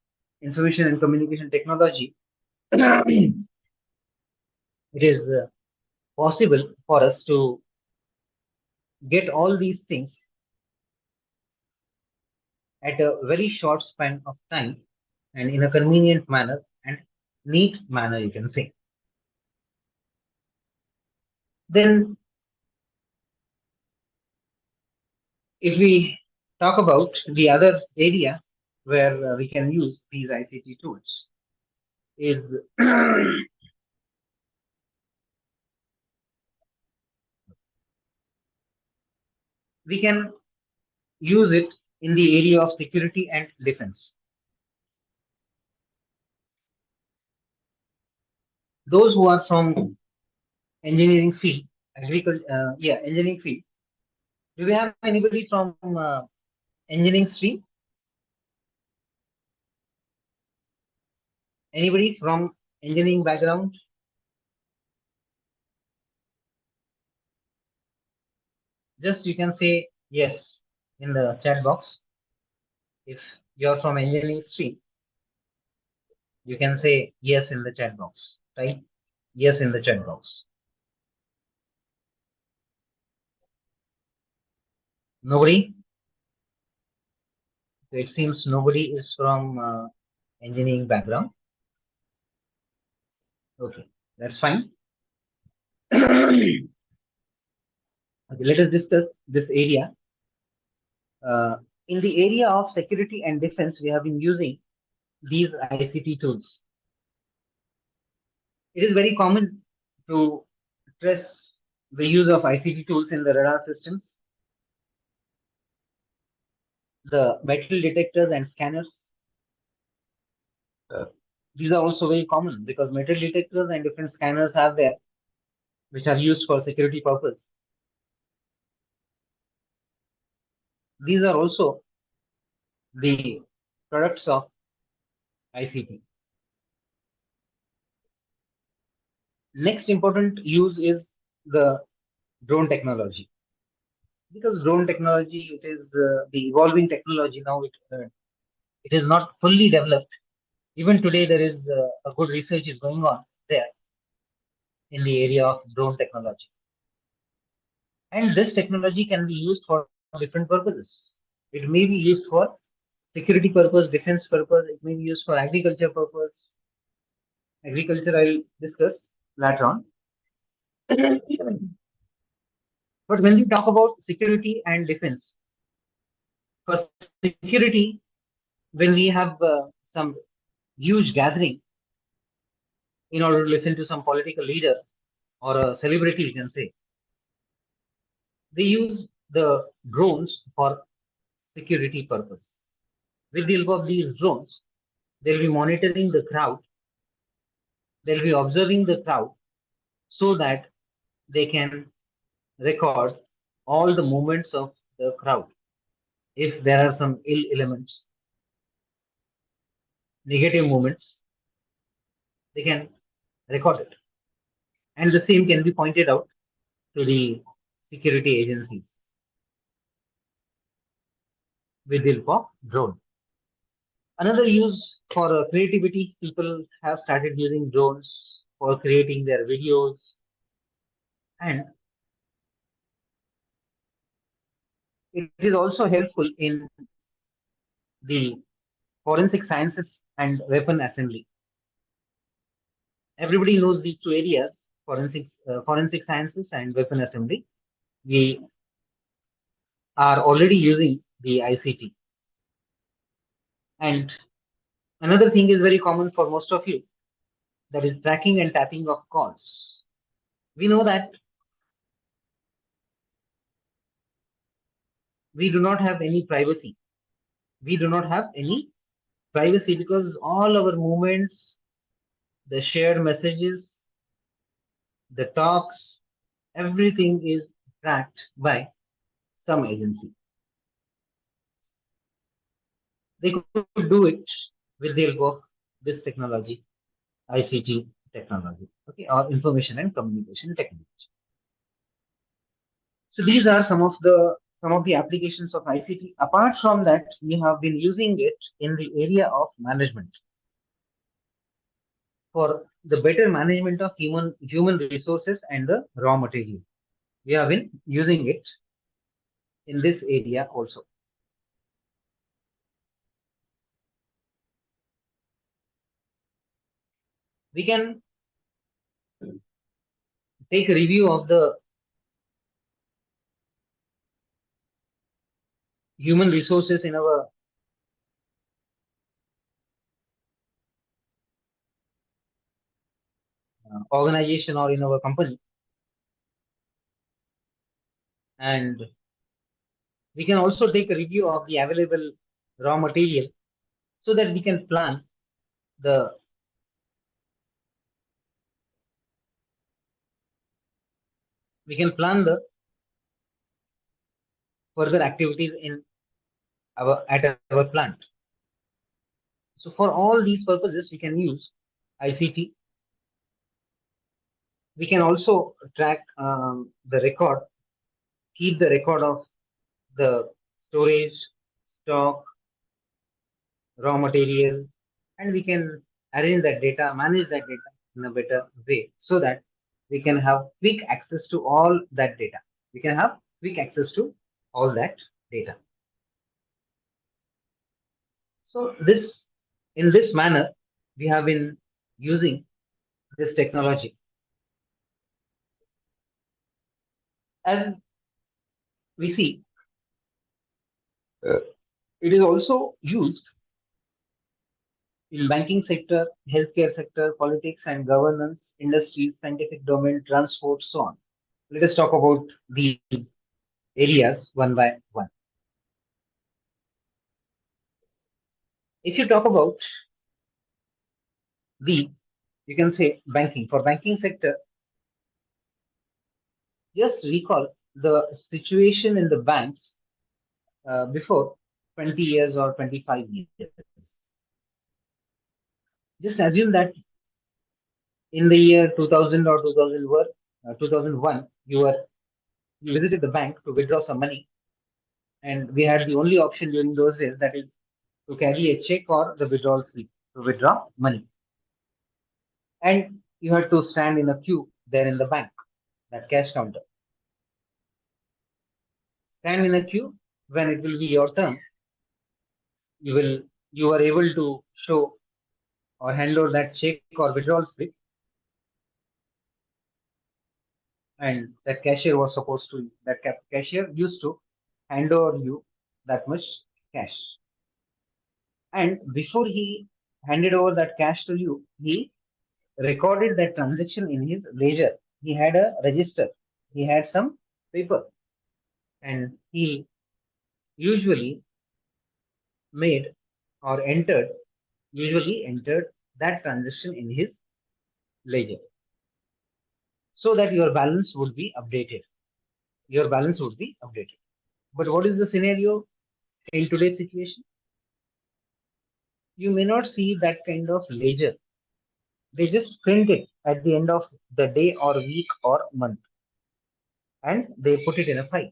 technology, it is possible for us to get all these things at a very short span of time and in a convenient manner and neat manner, you can say. Then, if we talk about the other area where we can use these ICT tools, is we can use it in the area of security and defense. Those who are from engineering field, engineering field. Do we have anybody from engineering stream? Anybody from engineering background? Just you can say yes in the chat box. If you're from engineering stream, you can say yes in the chat box. Right? Yes in the chat box. Nobody? It seems nobody is from engineering background. Okay, that's fine. Okay, let us discuss this area. In the area of security and defense, we have been using these ICT tools. It is very common to trace the use of ICT tools in the radar systems, the metal detectors and scanners. These are also very common because metal detectors and different scanners are there, which are used for security purpose. These are also the products of ICT. Next important use is the drone technology. Because drone technology, it is the evolving technology now. It is not fully developed. Even today, there is a good research is going on there in the area of drone technology. And this technology can be used for different purposes. It may be used for security purpose, defense purpose. It may be used for agriculture purpose. Agriculture, I'll discuss later on. But when we talk about security and defense, for security, when we have some huge gathering in order to listen to some political leader or a celebrity, you can say, they use the drones for security purpose. With the help of these drones, they'll be monitoring the crowd, they'll be observing the crowd so that they can record all the movements of the crowd if there are some ill elements negative movements, they can record it. And the same can be pointed out to the security agencies with the help of drone. Another use for creativity, people have started using drones for creating their videos, and it is also helpful in the forensic sciences and weapon assembly. Everybody knows these two areas, forensic sciences and weapon assembly. We are already using the ICT. And another thing is very common for most of you, that is tracking and tapping of calls. We know that we do not have any privacy. We do not have any privacy because all our movements, the shared messages, the talks, everything is tracked by some agency. They could do it with the help of this technology, ICT technology, okay, or information and communication technology. So these are some of the applications of ICT. Apart from that, we have been using it in the area of management for the better management of human resources and the raw material. We have been using it in this area also. We can take a review of the human resources in our organization or in our company, and we can also take a review of the available raw material so that we can plan the further activities in at our plant. So for all these purposes, we can use ICT. We can also track the record, keep the record of the storage, stock, raw material, and we can arrange that data, manage that data in a better way so that we can have quick access to all that data. We can have quick access to all that data. So in this manner, we have been using this technology. As we see, it is also used in banking sector, healthcare sector, politics and governance, industries, scientific domain, transport, so on. Let us talk about these areas one by one. If you talk about these, you can say banking. For banking sector, just recall the situation in the banks before 20 years or 25 years. Just assume that in the year 2000 or 2001, you visited the bank to withdraw some money, and we had the only option during those days, that is to carry a check or the withdrawal slip to withdraw money. And you had to stand in a queue there in the bank, that cash counter. Stand in a queue. When it will be your turn, you are able to show or hand over that check or withdrawal slip, and that cashier used to hand over you that much cash. And before he handed over that cash to you, he recorded that transaction in his ledger. He had a register. He had some paper, and he usually made or usually entered that transaction in his ledger so that your balance would be updated. But what is the scenario in today's situation? you may not see that kind of ledger. They just print it at the end of the day or week or month, and they put it in a file.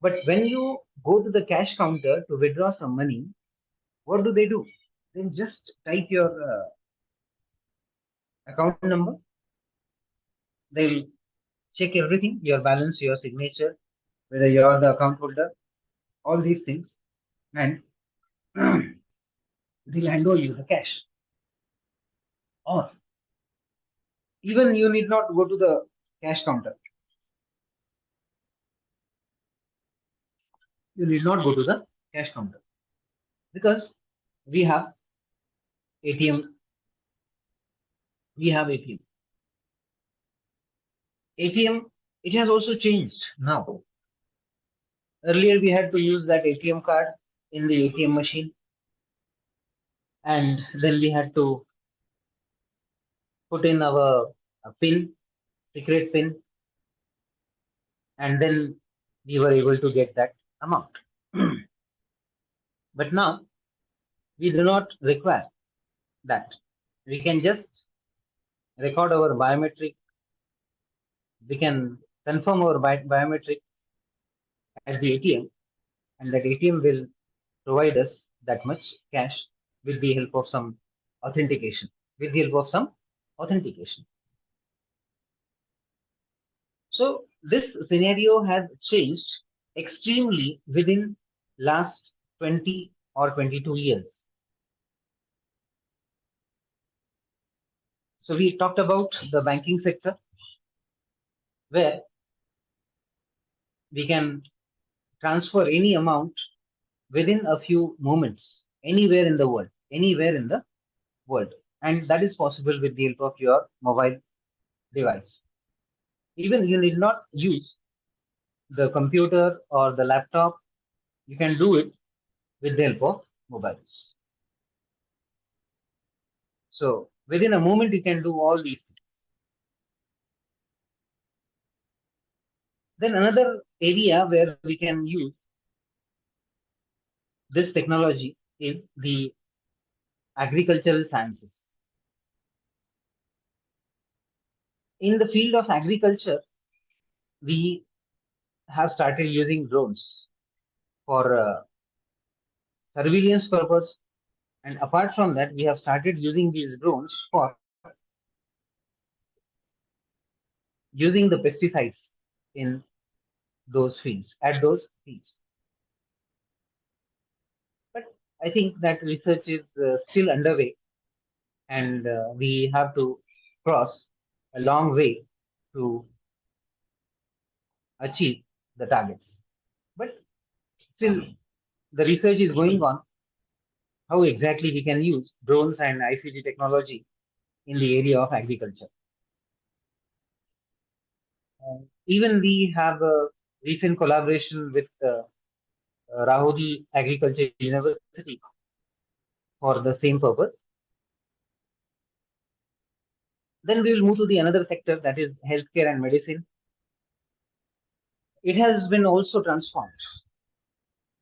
But when you go to the cash counter to withdraw some money, what do? They just type your account number. They'll check everything, your balance, your signature, whether you are the account holder, all these things, and they'll hand over you the cash. Or even you need not go to the cash counter. You need not go to the cash counter because we have ATM. We have ATM. ATM, it has also changed now. Earlier, we had to use that ATM card in the ATM machine, and then we had to put in our PIN, secret PIN, and then we were able to get that amount. But now we do not require that. We can just record our biometric. We can confirm our biometric at the ATM, and that ATM will provide us that much cash with the help of some authentication. With the help of some authentication. So this scenario has changed extremely within last 20 or 22 years. So we talked about the banking sector, where we can transfer any amount within a few moments, anywhere in the world, and that is possible with the help of your mobile device. Even you need not use the computer or the laptop, you can do it with the help of mobiles. So within a moment, you can do all these things. Then another area where we can use this technology is the agricultural sciences. In the field of agriculture, we have started using drones for surveillance purpose, and apart from that, we have started using these drones for using the pesticides in those fields, at those fields. But I think that research is still underway, and we have to cross a long way to achieve the targets. But still, the research is going on how exactly we can use drones and ICT technology in the area of agriculture. Even we have a recent collaboration with Rahuri Agriculture University for the same purpose. Then we will move to the another sector, that is healthcare and medicine. It has been also transformed.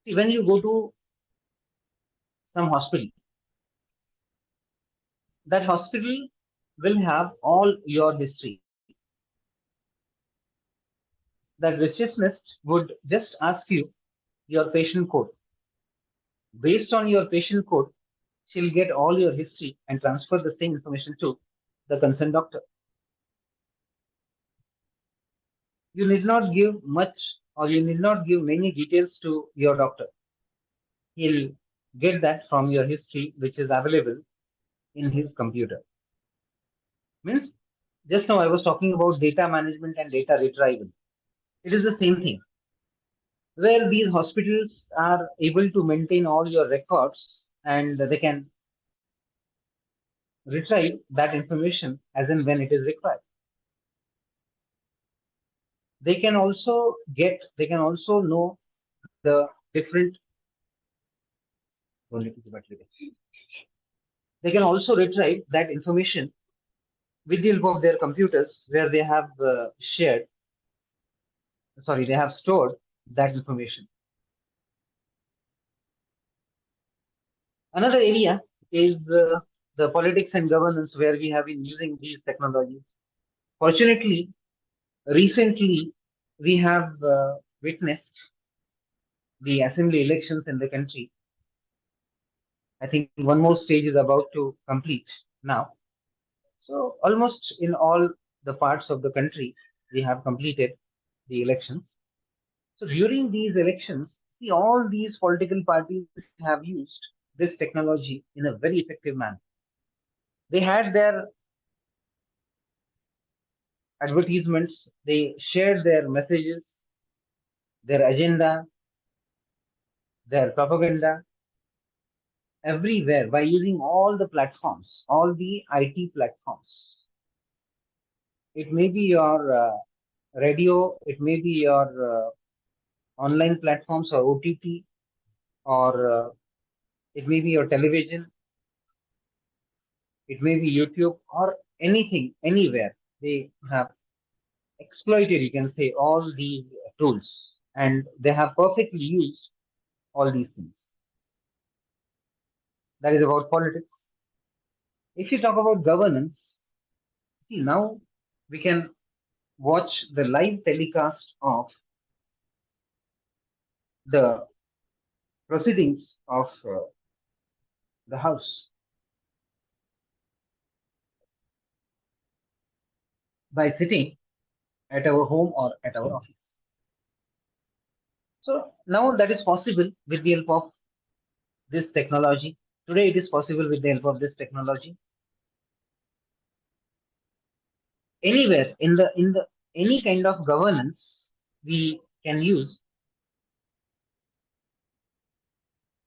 See, when you go to some hospital, that hospital will have all your history. That receptionist would just ask you your patient code. Based on your patient code, she'll get all your history and transfer the same information to the concerned doctor. You need not give much, or you need not give many details to your doctor. He'll get that from your history, which is available in his computer. Means, just now I was talking about data management and data retrieval. It is the same thing, where these hospitals are able to maintain all your records, and they can retrieve that information as and when it is required. They can also know the different. They can also retrieve that information with the help of their computers, where they have they have stored that information. Another area is the politics and governance where we have been using these technologies. Fortunately, recently we have witnessed the assembly elections in the country. I think one more stage is about to complete now. So almost in all the parts of the country, we have completed the elections. So during these elections, see, all these political parties have used this technology in a very effective manner. They had their advertisements, they shared their messages, their agenda, their propaganda everywhere by using all the platforms, all the IT platforms. It may be your radio, it may be your online platforms or OTT, or it may be your television, it may be YouTube, or anything, anywhere. They have exploited, you can say, all these tools, and they have perfectly used all these things. That is about politics. If you talk about governance, see, now we can watch the live telecast of the proceedings of the House by sitting at our home or at our office. So now that is possible with the help of this technology. Today it is possible with the help of this technology. Anywhere in the any kind of governance, we can use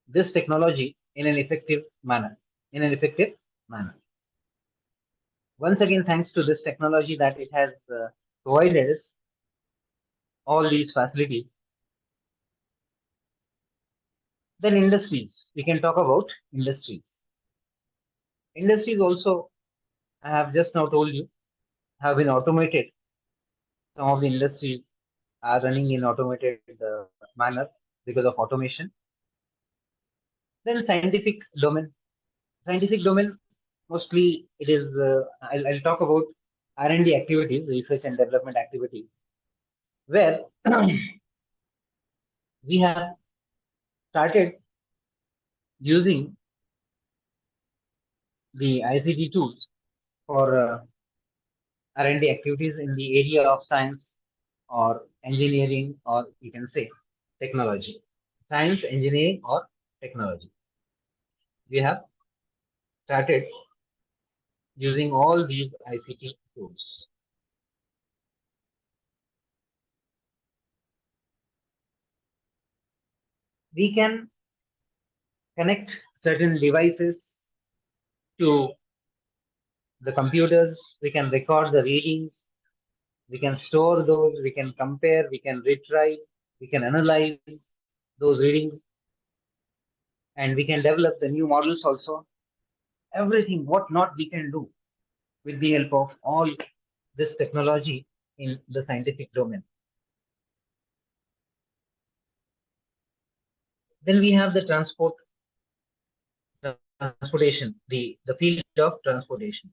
this technology in an effective manner. In an effective manner. Once again, thanks to this technology that it has provided us all these facilities. Then industries, we can talk about industries. Industries also, I have just now told you, have been automated. Some of the industries are running in automated manner because of automation. Then scientific domain. Scientific domain, mostly it is, I'll talk about R&D activities, research and development activities, where we have started using the ICT tools for R&D activities in the area of science or engineering, or you can say technology. Science, engineering, or technology. We have started using all these ICT tools. We can connect certain devices to the computers. We can record the readings. We can store those. We can compare. We can retrieve. We can analyze those readings. And we can develop the new models also. Everything, what not we can do with the help of all this technology in the scientific domain. Then we have the transportation, the field of transportation,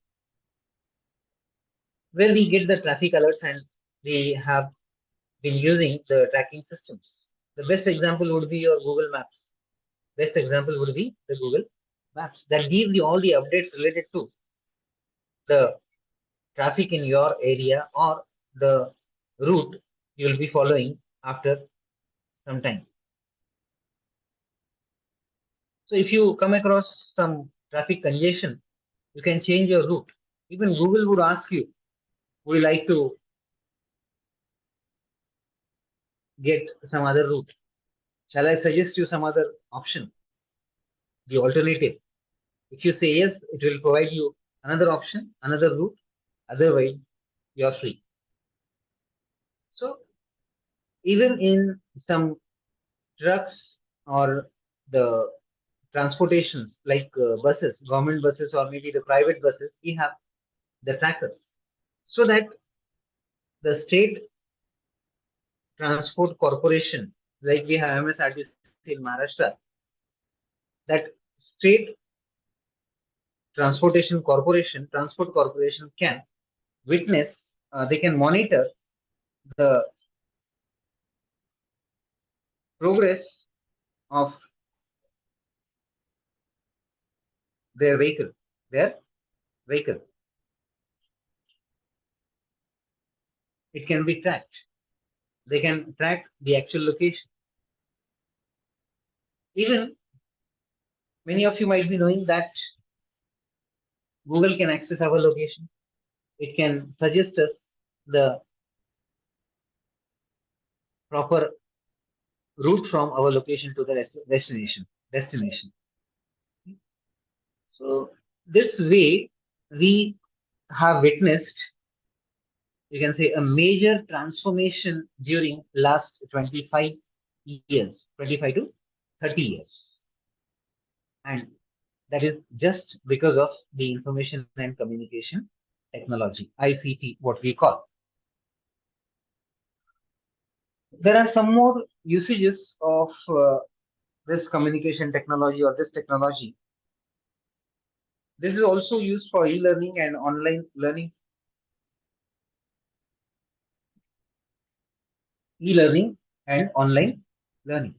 where we get the traffic alerts and we have been using the tracking systems. The best example would be your Google Maps. Best example would be the Google Maps that gives you all the updates related to the traffic in your area or the route you will be following after some time. So if you come across some traffic congestion, you can change your route. Even Google would ask you, would you like to get some other route? Shall I suggest you some other option? The alternative. If you say yes, it will provide you another option, another route. Otherwise, you are free. So even in some trucks or the transportations like buses, government buses or maybe the private buses, we have the trackers so that the state transport corporation, like we have MSRTC in Maharashtra, that state Transport Corporation can witness, they can monitor the progress of their vehicle. It can be tracked. They can track the actual location. Even many of you might be knowing that Google can access our location. It can suggest us the proper route from our location to the destination. So this way we have witnessed, you can say, a major transformation during last 25 years, 25 to 30 years. And that is just because of the information and communication technology, ICT, what we call. There are some more usages of this communication technology or this technology. This is also used for e-learning and online learning. E-learning and online learning.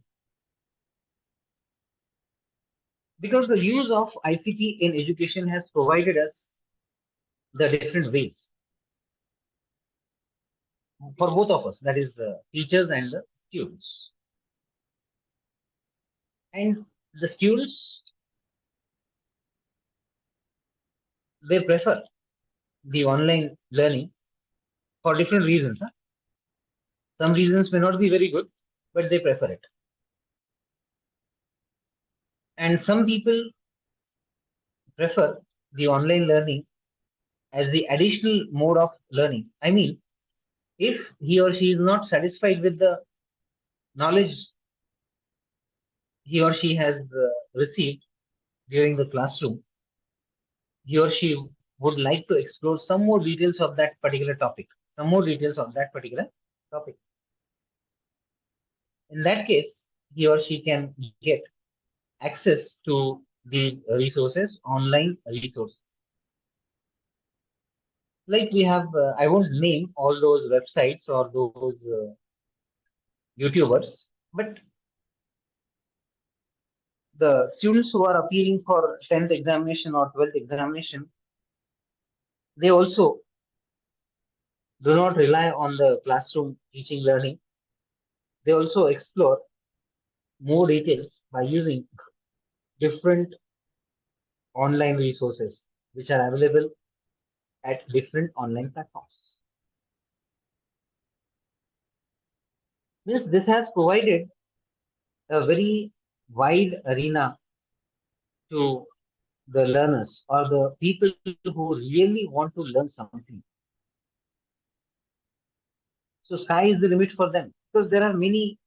Because the use of ICT in education has provided us the different ways for both of us, that is teachers and the students. And the students, they prefer the online learning for different reasons. Some reasons may not be very good, but they prefer it. And some people prefer the online learning as the additional mode of learning. I mean, if he or she is not satisfied with the knowledge he or she has received during the classroom, he or she would like to explore some more details of that particular topic, In that case, he or she can get access to these resources, online resources. Like we have, I won't name all those websites or those YouTubers, but the students who are appearing for 10th examination or 12th examination, they also do not rely on the classroom teaching learning. They also explore more details by using different online resources which are available at different online platforms. Means this has provided a very wide arena to the learners or the people who really want to learn something. So sky is the limit for them, because there are many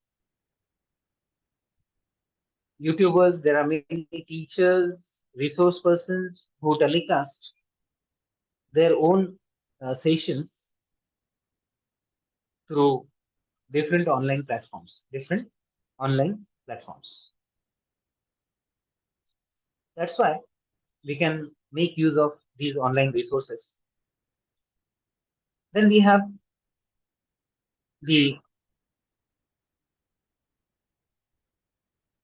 YouTubers, there are many teachers, resource persons who telecast their own sessions through different online platforms. That's why we can make use of these online resources. Then we have the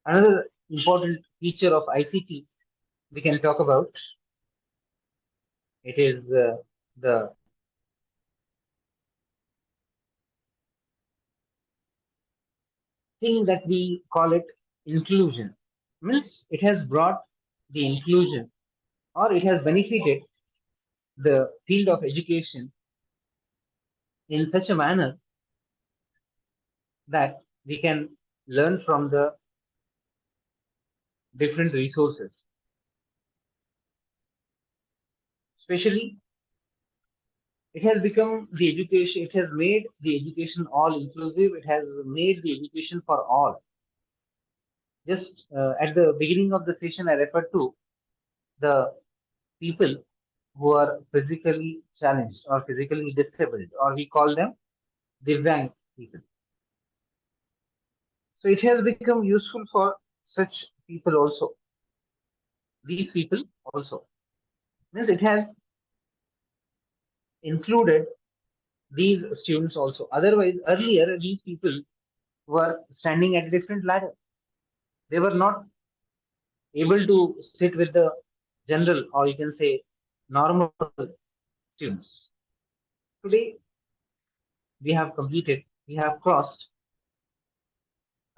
another important feature of ICT we can talk about. It is the thing that we call it inclusion. Means it has brought the inclusion, or it has benefited the field of education in such a manner that we can learn from the different resources. Especially, it has become the education, it has made the education all inclusive, it has made the education for all. Just at the beginning of the session, I referred to the people who are physically challenged or physically disabled, or we call them Divyang people. So it has become useful for such people also. These people also. Means it has included these students also. Otherwise, earlier these people were standing at a different ladder. They were not able to sit with the general, or you can say normal students. Today, we have crossed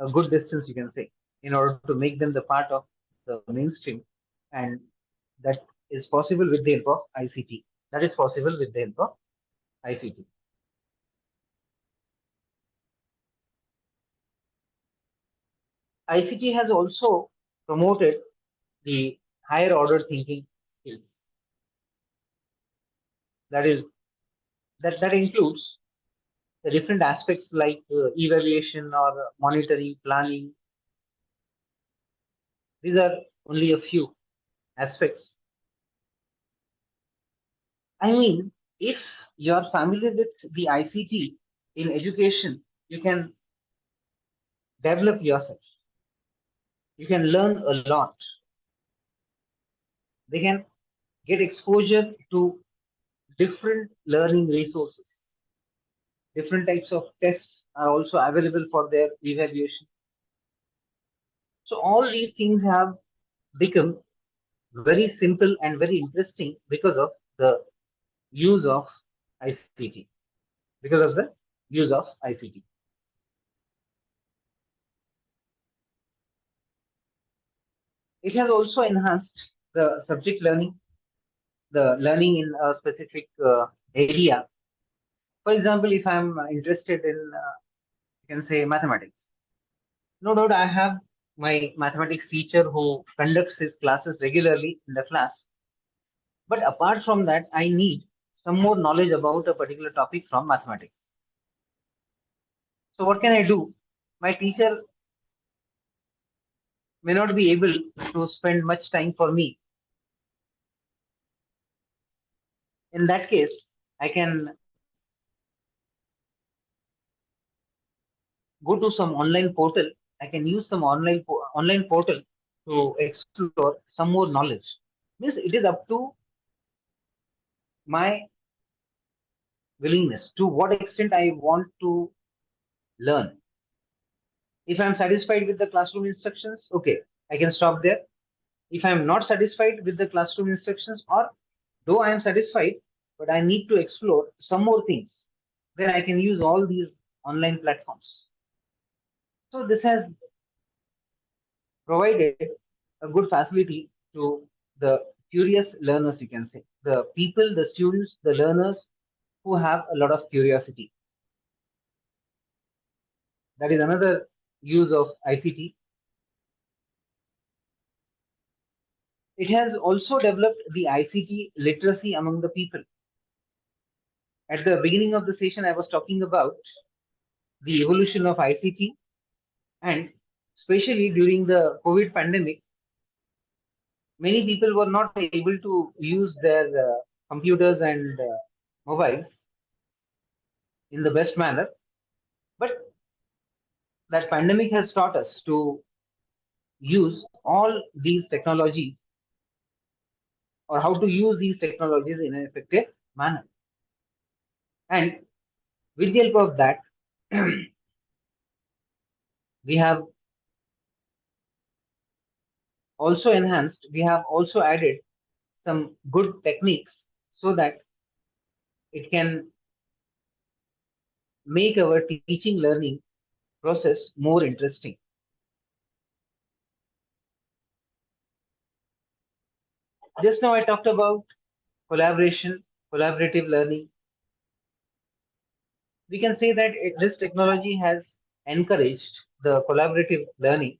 a good distance, you can say, in order to make them the part of the mainstream, and that is possible with the help of ICT. That is possible with the help of ICT. ICT has also promoted the higher order thinking skills. That is that includes the different aspects like evaluation or monitoring, planning. These are only a few aspects. I mean, if you're familiar with the ICT in education, you can develop yourself. You can learn a lot. They can get exposure to different learning resources. Different types of tests are also available for their evaluation. So all these things have become very simple and very interesting because of the use of ICT. Because of the use of ICT. It has also enhanced the subject learning, the learning in a specific area. For example, if I'm interested in, you can say, mathematics. No doubt I have my mathematics teacher who conducts his classes regularly in the class. But apart from that, I need some more knowledge about a particular topic from mathematics. So what can I do? My teacher may not be able to spend much time for me. In that case, I can go to some online portal. I can use some online portal to explore some more knowledge. Means it is up to my willingness to what extent I want to learn. If I'm satisfied with the classroom instructions, okay, I can stop there. If I'm not satisfied with the classroom instructions, or though I am satisfied, but I need to explore some more things, then I can use all these online platforms. So this has provided a good facility to the curious learners, you can say. The people, the students, the learners who have a lot of curiosity. That is another use of ICT. It has also developed the ICT literacy among the people. At the beginning of the session, I was talking about the evolution of ICT, and especially during the COVID pandemic, many people were not able to use their computers and mobiles in the best manner. But that pandemic has taught us to use all these technologies, or how to use these technologies in an effective manner. And with the help of that, we have also enhanced, we have also added some good techniques so that it can make our teaching learning process more interesting. Just now I talked about collaboration, collaborative learning. We can say that this technology has encouraged the collaborative learning.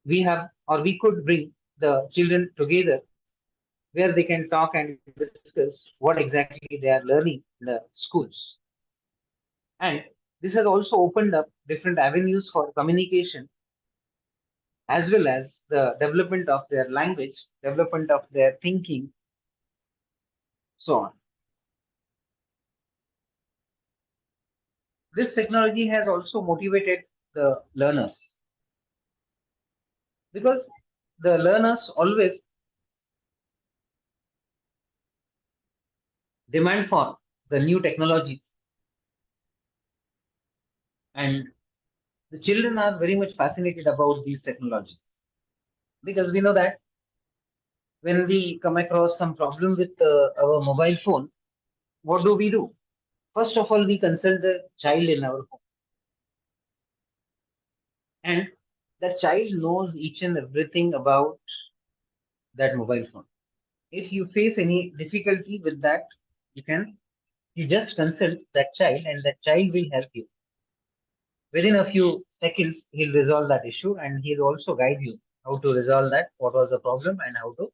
We have, or we could bring the children together where they can talk and discuss what exactly they are learning in the schools. And this has also opened up different avenues for communication, as well as the development of their language, development of their thinking, so on. This technology has also motivated the learners, because the learners always demand for the new technologies, and the children are very much fascinated about these technologies, because we know that when we come across some problem with our mobile phone, what do? First of all, we consult the child in our home, and the child knows each and everything about that mobile phone. If you face any difficulty with that, you just consult that child, and that child will help you. Within a few seconds, he'll resolve that issue, and he'll also guide you how to resolve that, what was the problem, and how to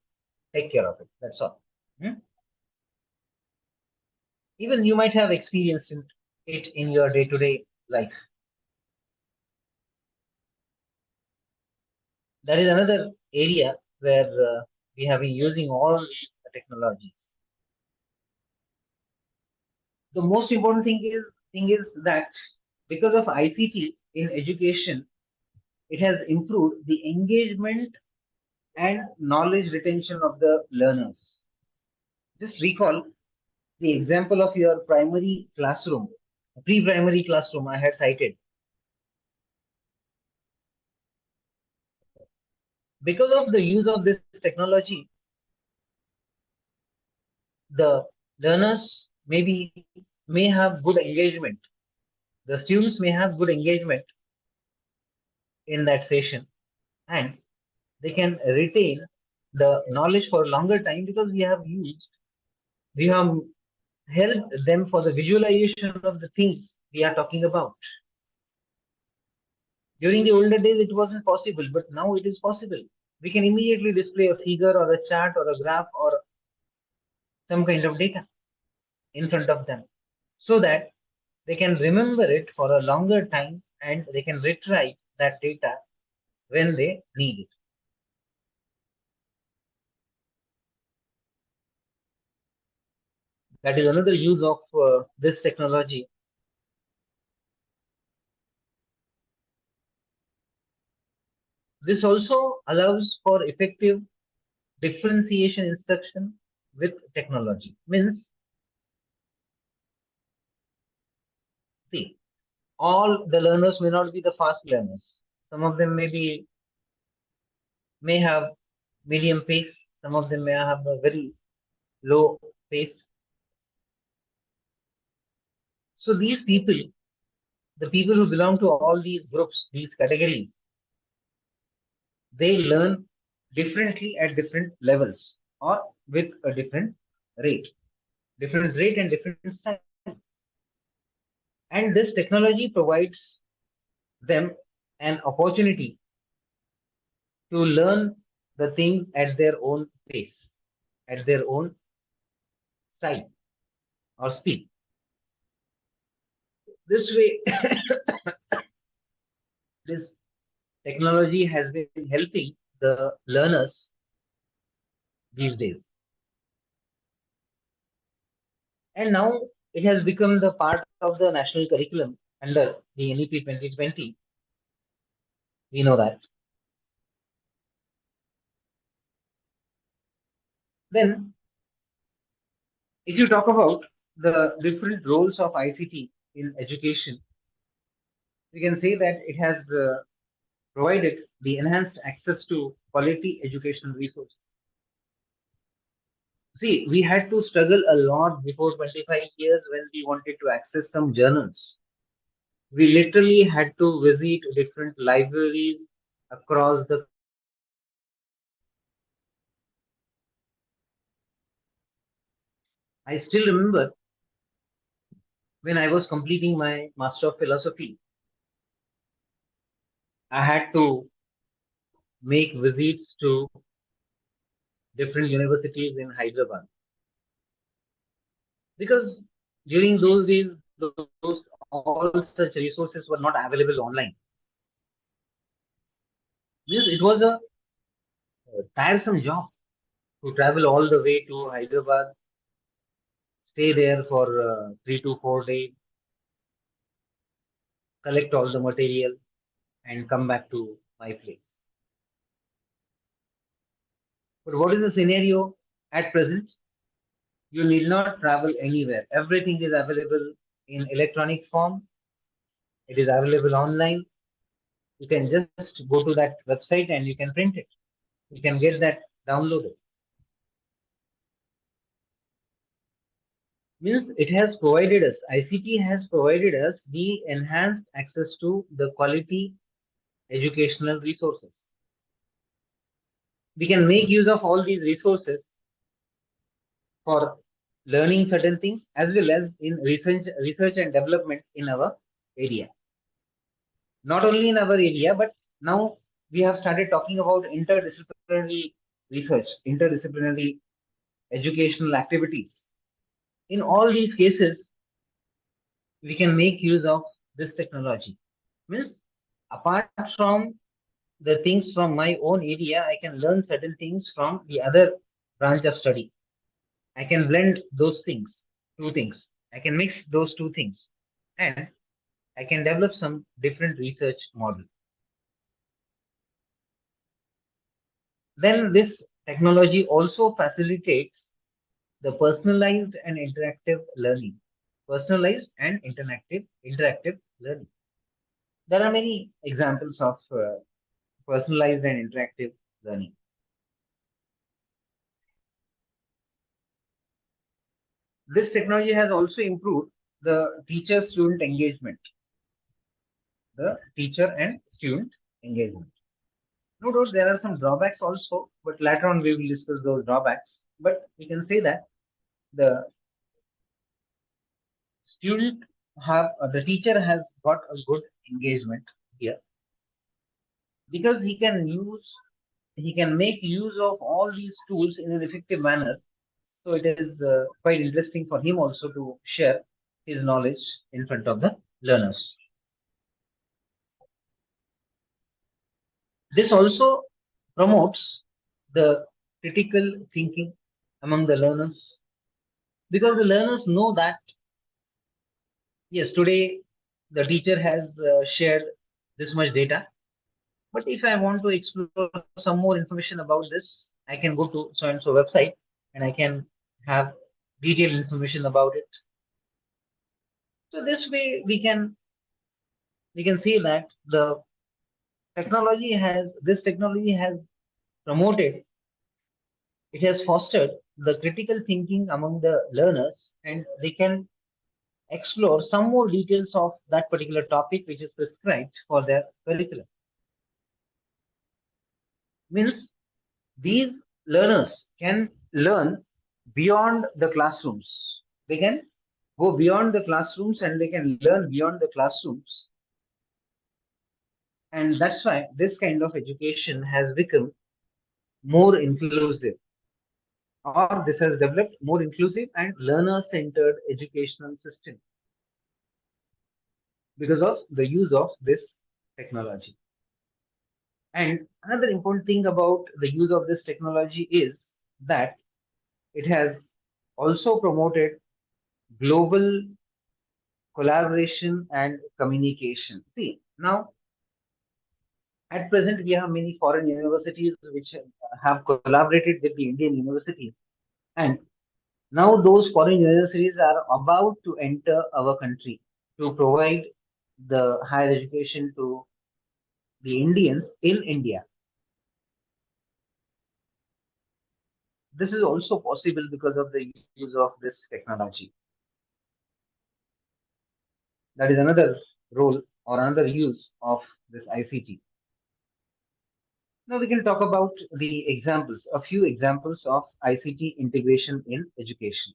take care of it. That's all. Hmm? Even you might have experienced it in your day-to-day life. That is another area where we have been using all these technologies. The most important thing is that because of ICT in education, it has improved the engagement and knowledge retention of the learners. Just recall the example of your primary classroom, pre-primary classroom I had cited. Because of the use of this technology, the learners may have good engagement. The students may have good engagement in that session, and they can retain the knowledge for a longer time because we have helped them for the visualization of the things we are talking about. During the older days, it wasn't possible, but now it is possible. We can immediately display a figure or a chart or a graph or some kind of data in front of them so that they can remember it for a longer time and they can retrieve that data when they need it. That is another use of this technology. This also allows for effective differentiation instruction with technology. Means, see, all the learners may not be the fast learners. Some of them may have medium pace. Some of them may have a very low pace. So these people, the people who belong to all these groups, these categories, they learn differently at different levels or with a different rate and different style. And this technology provides them an opportunity to learn the things at their own pace, at their own style or speed. This way, this technology has been helping the learners these days. And now it has become the part of the national curriculum under the NEP 2020. We know that. Then, if you talk about the different roles of ICT in education, we can say that it has provided the enhanced access to quality educational resources. See, we had to struggle a lot before 25 years when we wanted to access some journals. We literally had to visit different libraries across the. I still remember when I was completing my Master of Philosophy, I had to make visits to different universities in Hyderabad. Because during those days, those all such resources were not available online. Means it was a tiresome job to travel all the way to Hyderabad, stay there for 3 to 4 days, collect all the material, and come back to my place. But what is the scenario at present? You need not travel anywhere. Everything is available in electronic form. It is available online. You can just go to that website and you can print it. You can get that downloaded. Means it has provided us, ICT has provided us the enhanced access to the quality educational resources. We can make use of all these resources for learning certain things as well as in research and development in our area. Not only in our area, but now we have started talking about interdisciplinary research, interdisciplinary educational activities. In all these cases, we can make use of this technology. Means apart from the things from my own area, I can learn certain things from the other branch of study. I can blend those things, two things. I can mix those two things, and I can develop some different research model. Then this technology also facilitates the personalized and interactive learning. Personalized and interactive learning. There are many examples of personalized and interactive learning. This technology has also improved the teacher-student engagement. The teacher and student engagement. No doubt there are some drawbacks also, but later on we will discuss those drawbacks. But we can say that the student the teacher has got a good engagement here because he can make use of all these tools in an effective manner. So it is quite interesting for him also to share his knowledge in front of the learners. This also promotes the critical thinking among the learners because the learners know that yes, today the teacher has shared this much data, but if I want to explore some more information about this, I can go to so and so website and I can have detailed information about it. So this way we can say that the this technology has promoted, it has fostered the critical thinking among the learners, and they can explore some more details of that particular topic which is prescribed for their curriculum. Means these learners can learn beyond the classrooms. They can go beyond the classrooms and they can learn beyond the classrooms. And that's why this kind of education has become more inclusive, or this has developed more inclusive and learner-centered educational system because of the use of this technology. And another important thing about the use of this technology is that it has also promoted global collaboration and communication. See, now at present we have many foreign universities which have collaborated with the Indian universities, and now those foreign universities are about to enter our country to provide the higher education to the Indians in India. This is also possible because of the use of this technology. That is another role or another use of this ICT. Now we can talk about the examples, a few examples of ICT integration in education.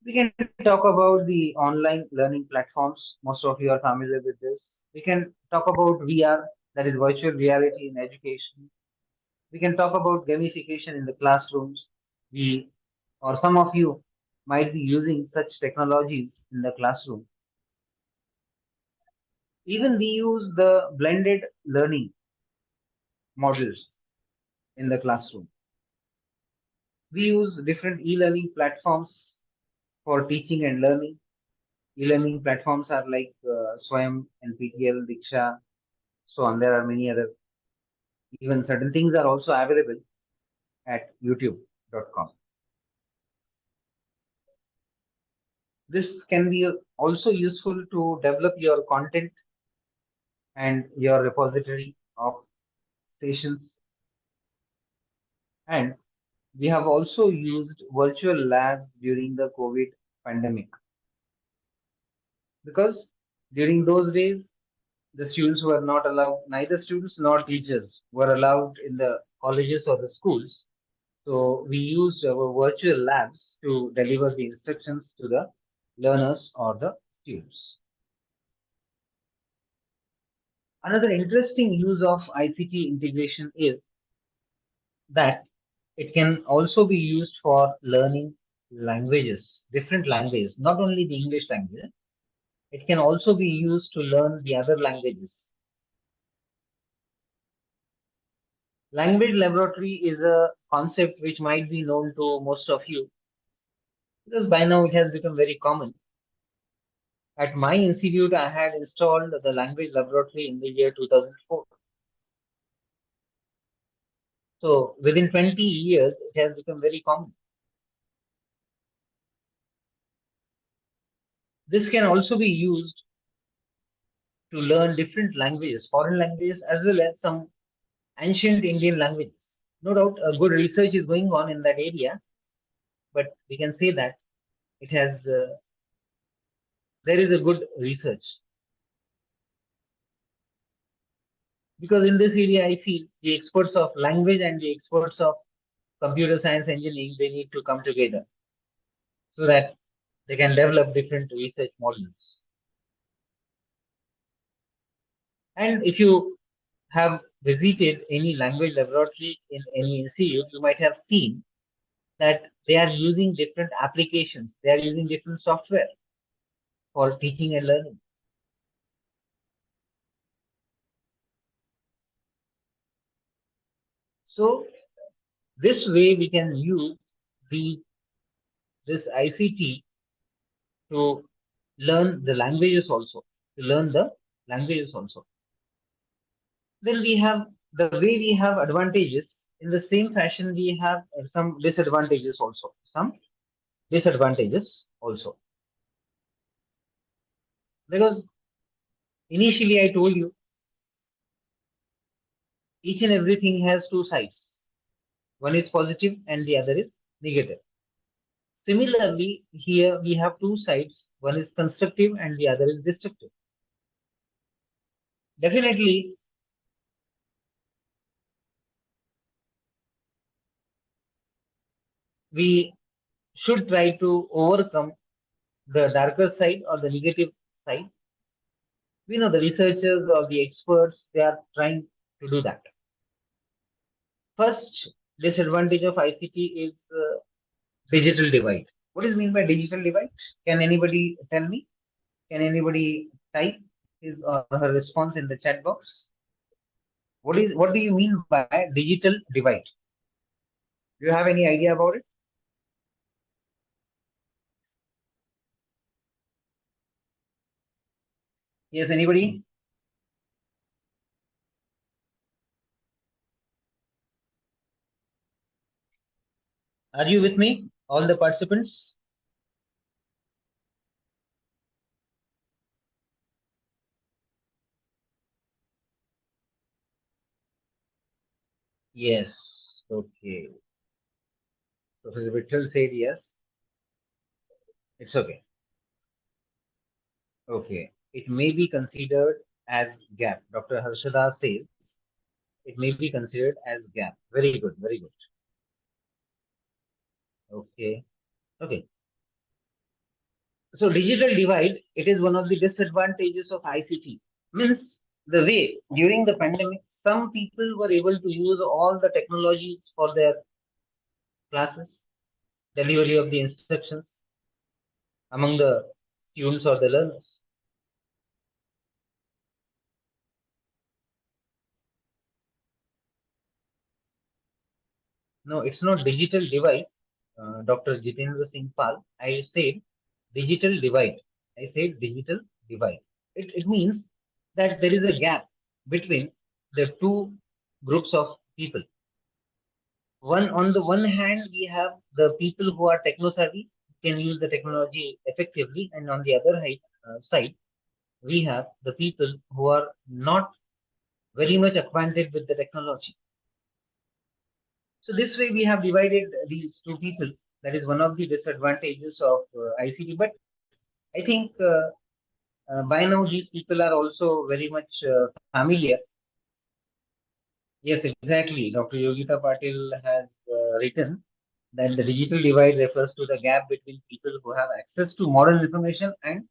We can talk about the online learning platforms. Most of you are familiar with this. We can talk about VR, that is virtual reality in education. We can talk about gamification in the classrooms. We or some of you might be using such technologies in the classroom. Even we use the blended learning models in the classroom. We use different e-learning platforms for teaching and learning. E-learning platforms are like Swayam, NPTEL, Diksha, so on. There are many other. Even certain things are also available at youtube.com. This can be also useful to develop your content and your repository of sessions. And we have also used virtual labs during the COVID pandemic because during those days, the students were not allowed, neither students nor teachers were allowed in the colleges or the schools. So we used our virtual labs to deliver the instructions to the learners or the students. Another interesting use of ICT integration is that it can also be used for learning languages, different languages, not only the English language. It can also be used to learn the other languages. Language laboratory is a concept which might be known to most of you because by now it has become very common. At my institute, I had installed the language laboratory in the year 2004. So within 20 years, it has become very common. This can also be used to learn different languages, foreign languages, as well as some ancient Indian languages. No doubt, a good research is going on in that area, but we can say that it has there is a good research because in this area, I feel the experts of language and the experts of computer science engineering they need to come together so that they can develop different research models. And if you have visited any language laboratory in any institute, you might have seen that they are using different applications, they are using different software for teaching and learning. So this way we can use the this ICT to learn the languages also, to learn the languages also. Then we have the way we have advantages in the same fashion we have some disadvantages also. Some disadvantages also. Because initially I told you each and everything has two sides. One is positive and the other is negative. Similarly, here we have two sides. One is constructive and the other is destructive. Definitely, we should try to overcome the darker side or the negative side. We know the researchers or the experts, they are trying to do that. First disadvantage of ICT is digital divide. What is mean by digital divide? Can anybody tell me? Can anybody type his or her response in the chat box? What do you mean by digital divide? Do you have any idea about it? Yes, anybody? Are you with me? All the participants? Yes. Okay. Professor Vittal said yes. It's okay. Okay. It may be considered as gap. Dr. Harshada says it may be considered as gap. Very good. Very good. Okay. Okay. So digital divide, it is one of the disadvantages of ICT. Means the way during the pandemic, some people were able to use all the technologies for their classes, delivery of the instructions among the students or the learners. No, it's not digital device. Dr. Jitendra Singh Pal, I said digital divide. I said digital divide. It means that there is a gap between the two groups of people. One on the one hand, we have the people who are techno savvy, can use the technology effectively, and on the other side, we have the people who are not very much acquainted with the technology. So this way we have divided these two people. That is one of the disadvantages of ICT. But I think by now these people are also very much familiar. Yes, exactly. Dr. Yogita Patil has written that the digital divide refers to the gap between people who have access to modern information and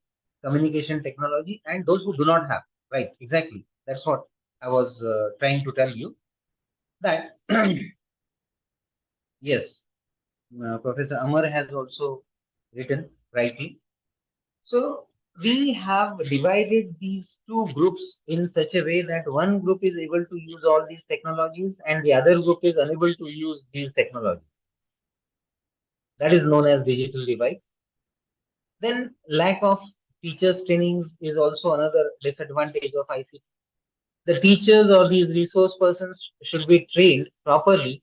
communication technology and those who do not have. Right, exactly. That's what I was trying to tell you. That yes, Professor Amar has also written rightly. So we have divided these two groups in such a way that one group is able to use all these technologies and the other group is unable to use these technologies. That is known as digital divide. Then lack of teachers trainings is also another disadvantage of ICT. The teachers or these resource persons should be trained properly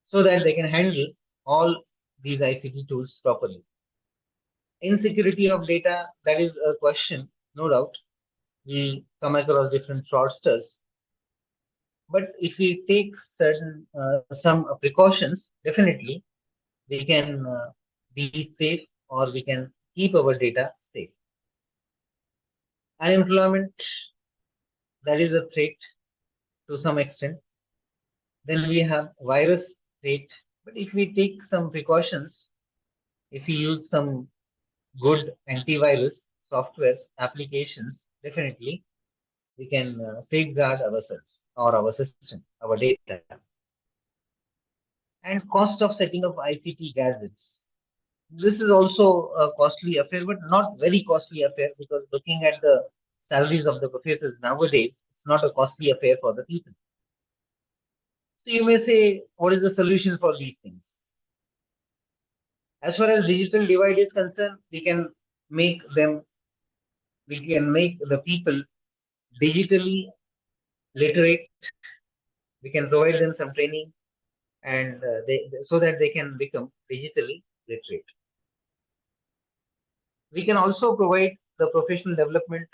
so that they can handle all these ICT tools properly. Insecurity of data, that is a question, no doubt. We come across different fraudsters. But if we take certain some precautions, definitely we can be safe or we can keep our data safe. Unemployment, that is a threat to some extent. Then we have virus threat. But if we take some precautions, if we use some good antivirus softwares, applications, definitely we can safeguard ourselves or our system, our data. And cost of setting up ICT gadgets. This is also a costly affair, but not very costly affair because looking at the salaries of the professors nowadays, it's not a costly affair for the people. So you may say, what is the solution for these things? As far as digital divide is concerned, make them, we can make the people digitally literate. We can provide them some training and so that they can become digitally literate. We can also provide the professional development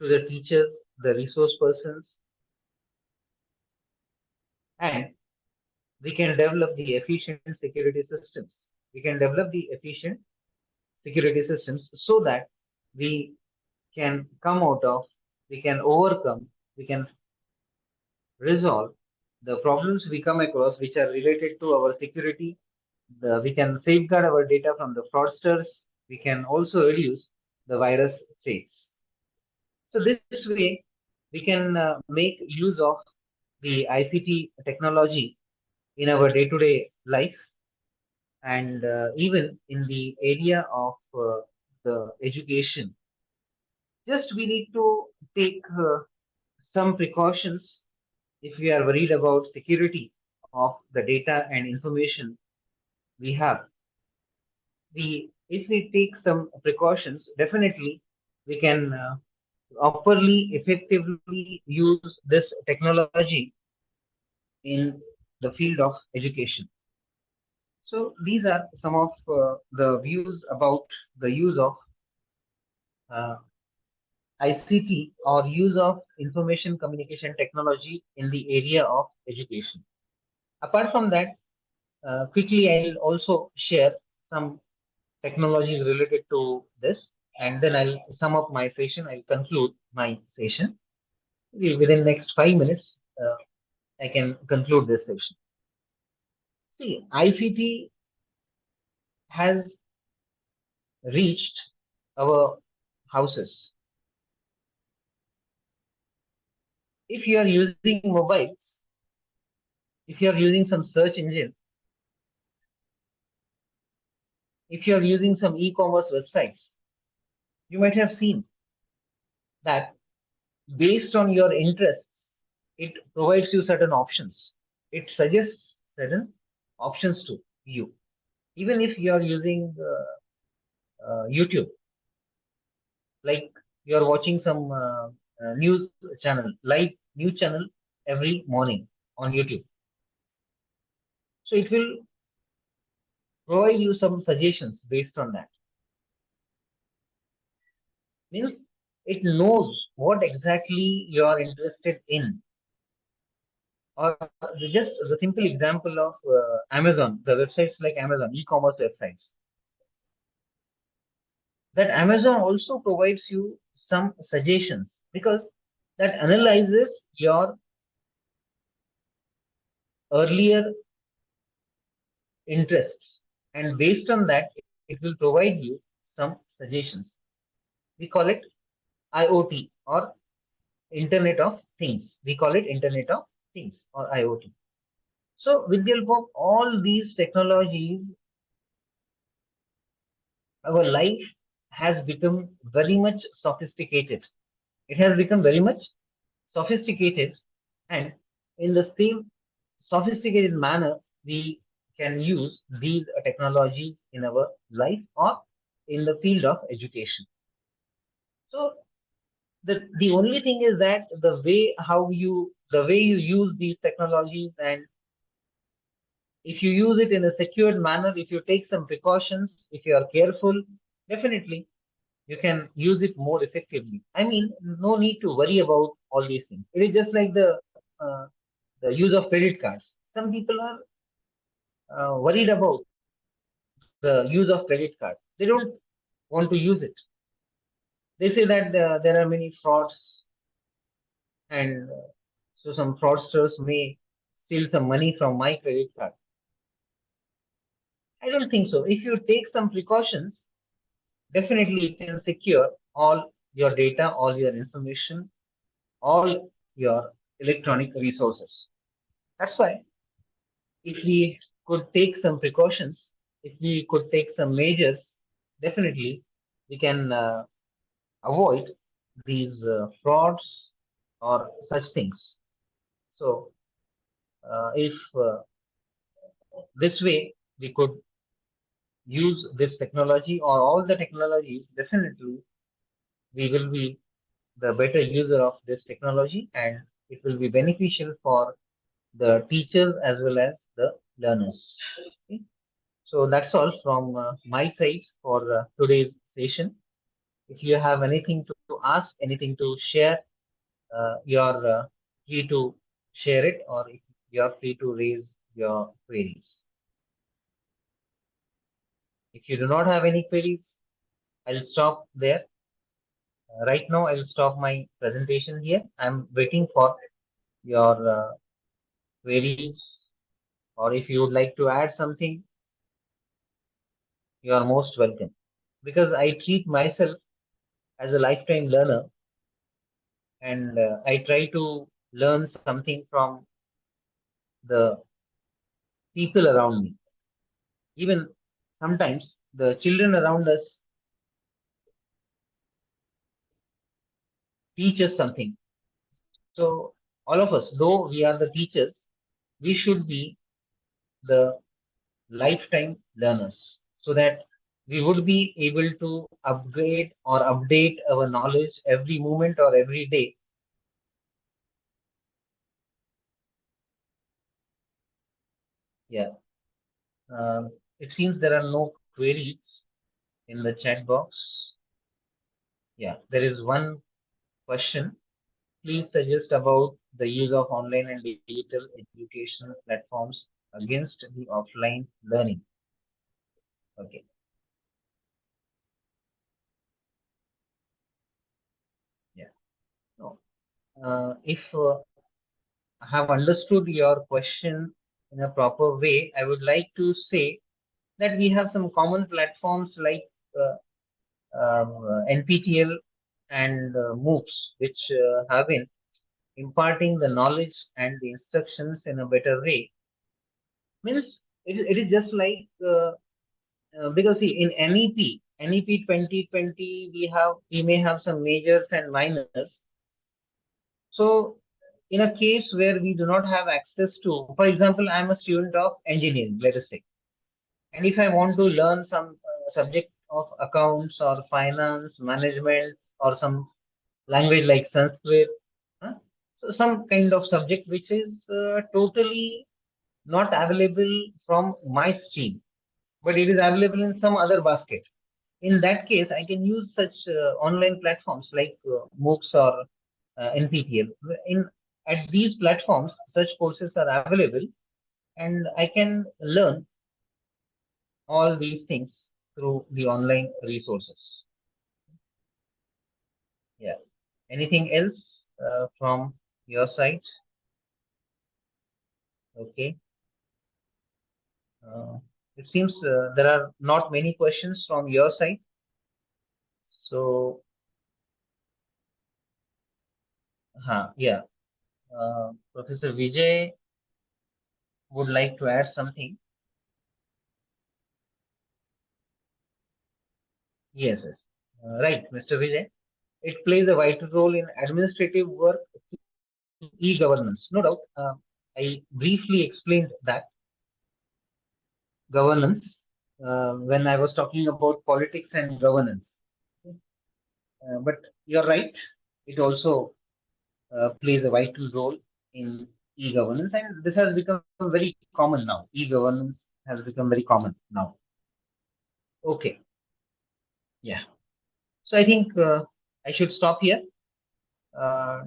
to the teachers, the resource persons, and we can develop the efficient security systems. We can develop the efficient security systems so that we can come out of, we can overcome, we can resolve the problems we come across which are related to our security. We can safeguard our data from the fraudsters. We can also reduce the virus threats. So this way, we can make use of the ICT technology in our day-to-day life and even in the area of the education. Just we need to take some precautions if we are worried about security of the data and information we have. If we take some precautions, definitely we can properly, effectively use this technology in the field of education. So these are some of the views about the use of uh, ICT or use of information communication technology in the area of education. Apart from that, quickly I'll also share some technologies related to this, and then I'll sum up my session. I'll conclude my session. Within next 5 minutes, I can conclude this session. See, ICT has reached our houses. If you are using mobiles, if you are using some search engine, if you are using some e-commerce websites, you might have seen that based on your interests, it provides you certain options. It suggests certain options to you. Even if you are using YouTube, like you are watching some news channel, live news channel every morning on YouTube. So it will provide you some suggestions based on that. Means it knows what exactly you are interested in. Or just the simple example of Amazon, the websites like Amazon, e-commerce websites. That Amazon also provides you some suggestions because that analyzes your earlier interests, and based on that it will provide you some suggestions. We call it IoT or Internet of Things. We call it Internet of Things or IoT. So with the help of all these technologies, our life has become very much sophisticated. It has become very much sophisticated, and in the same sophisticated manner, we can use these technologies in our life or in the field of education. So the only thing is that the way you use these technologies, and if you use it in a secured manner, if you take some precautions, if you are careful, definitely you can use it more effectively. I mean, no need to worry about all these things. It is just like the use of credit cards. Some people are worried about the use of credit card. They don't want to use it. They say that there are many frauds, and so some fraudsters may steal some money from my credit card. I don't think so. If you take some precautions, definitely you can secure all your data, all your information, all your electronic resources. That's why if we could take some precautions, if we could take some measures, definitely we can avoid these frauds or such things. So, if this way we could use this technology or all the technologies, definitely we will be the better user of this technology, and it will be beneficial for the teachers as well as the learners. Okay? So that's all from my side for today's session. If you have anything to ask, anything to share, you're free to share it, or if you're free to raise your queries. If you do not have any queries, I'll stop there. Right now, I'll stop my presentation here. I'm waiting for your queries, or if you would like to add something, you are most welcome. Because I treat myself as a lifetime learner, and I try to learn something from the people around me. Even sometimes the children around us teach us something. So all of us, though we are the teachers, we should be the lifetime learners so that we would be able to upgrade or update our knowledge every moment or every day. Yeah. It seems there are no queries in the chat box. Yeah, there is one question. Please suggest about the use of online and digital educational platforms against the offline learning. Okay. Yeah. No. If I have understood your question in a proper way, I would like to say that we have some common platforms like NPTL and MOOCs, which have been imparting the knowledge and the instructions in a better way. Means it is just like because see in NEP 2020 we may have some majors and minors. So in a case where we do not have access to, for example, I'm a student of engineering, let us say, and if I want to learn some subject of accounts or finance, management, or some language like Sanskrit, huh? So some kind of subject which is totally not available from my stream. but it is available in some other basket. In that case, I can use such online platforms like MOOCs or NPTEL. At these platforms, such courses are available, and I can learn all these things through the online resources. Yeah. Anything else from your side? Okay. It seems there are not many questions from your side. So, yeah. Professor Vijay would like to add something. Yes, yes. Right, Mr. Vijay. It plays a vital role in administrative work, e-governance. No doubt. I briefly explained that governance when I was talking about politics and governance. But you're right. It also plays a vital role in e-governance, and this has become very common now. E-governance has become very common now. Okay. Yeah. So I think I should stop here. Uh,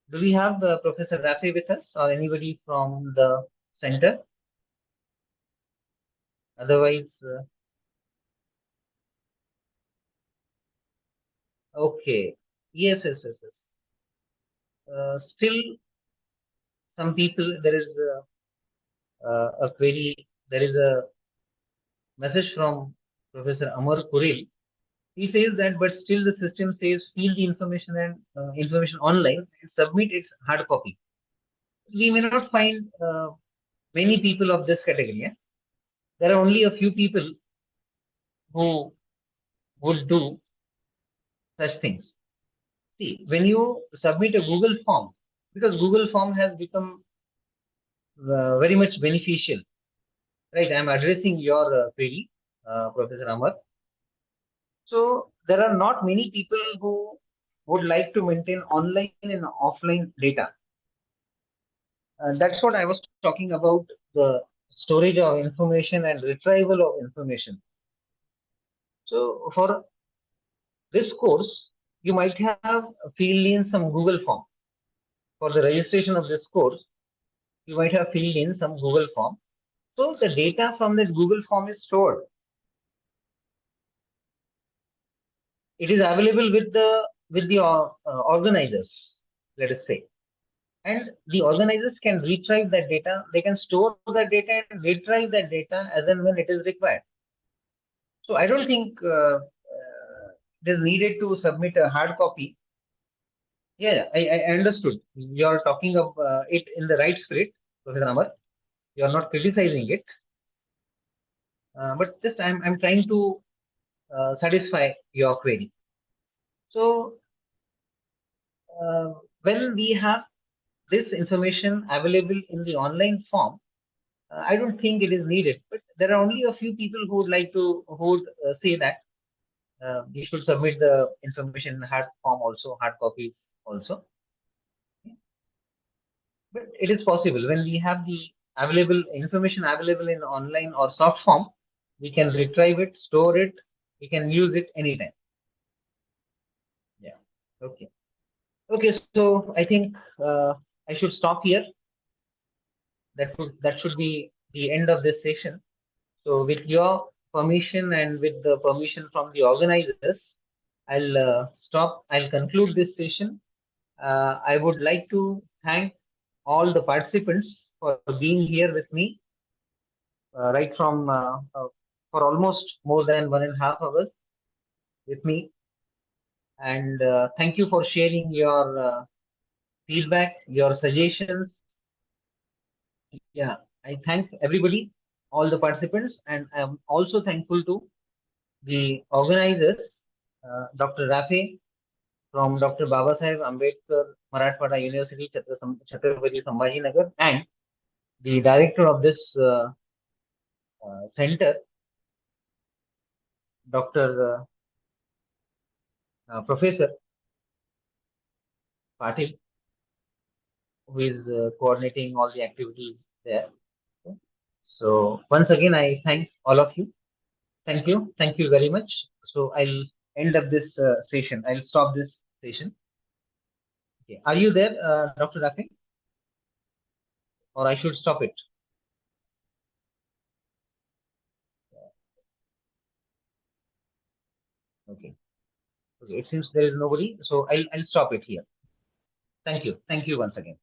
do we have Professor Rafi with us or anybody from the center? Otherwise, okay. Yes, yes, yes, yes. Still, some people, there is a query, there is a message from Professor Amar Kuril. He says that, but still the system says fill the information and information online and submit its hard copy. We may not find many people of this category. Yeah? There are only a few people who would do such things. See, when you submit a Google form, because Google form has become very much beneficial, right? I'm addressing your query, Professor Amar. So there are not many people who would like to maintain online and offline data. That's what I was talking about, the storage of information and retrieval of information. So for this course, you might have filled in some Google form. For the registration of this course, you might have filled in some Google form. So the data from that Google form is stored. It is available with the organizers, let us say. And the organizers can retrieve that data. They can store that data and retrieve that data as and when it is required. So I don't think it is needed to submit a hard copy. Yeah, I understood. You're talking of it in the right spirit, Professor Amar. You're not criticizing it, but just I'm trying to satisfy your query. So when we have this information available in the online form, I don't think it is needed. But there are only a few people who would like to who would say that you should submit the information in hard form also, hard copies also. But it is possible when we have the available information available in online or soft form, we can retrieve it, store it, we can use it anytime. Yeah. Okay. Okay. So I think I should stop here. That should be the end of this session. So with your permission and with the permission from the organizers, I'll stop. I'll conclude this session. I would like to thank all the participants for being here with me right from for almost more than 1.5 hours with me. And thank you for sharing your feedback, your suggestions. Yeah, I thank everybody, all the participants, and I'm also thankful to the organizers, Dr. Rafe from Dr. Babasaheb Ambedkar Marathwada University, Chhatrapati Sambhajinagar, and the director of this center, Dr. Professor Patil, who is coordinating all the activities there. So once again, I thank all of you. Thank you very much. So I'll end up this session. I'll stop this session. Okay. Are you there, Dr. Rafi? Or I should stop it? Okay. Okay. It seems there is nobody, so I'll stop it here. Thank you. Thank you once again.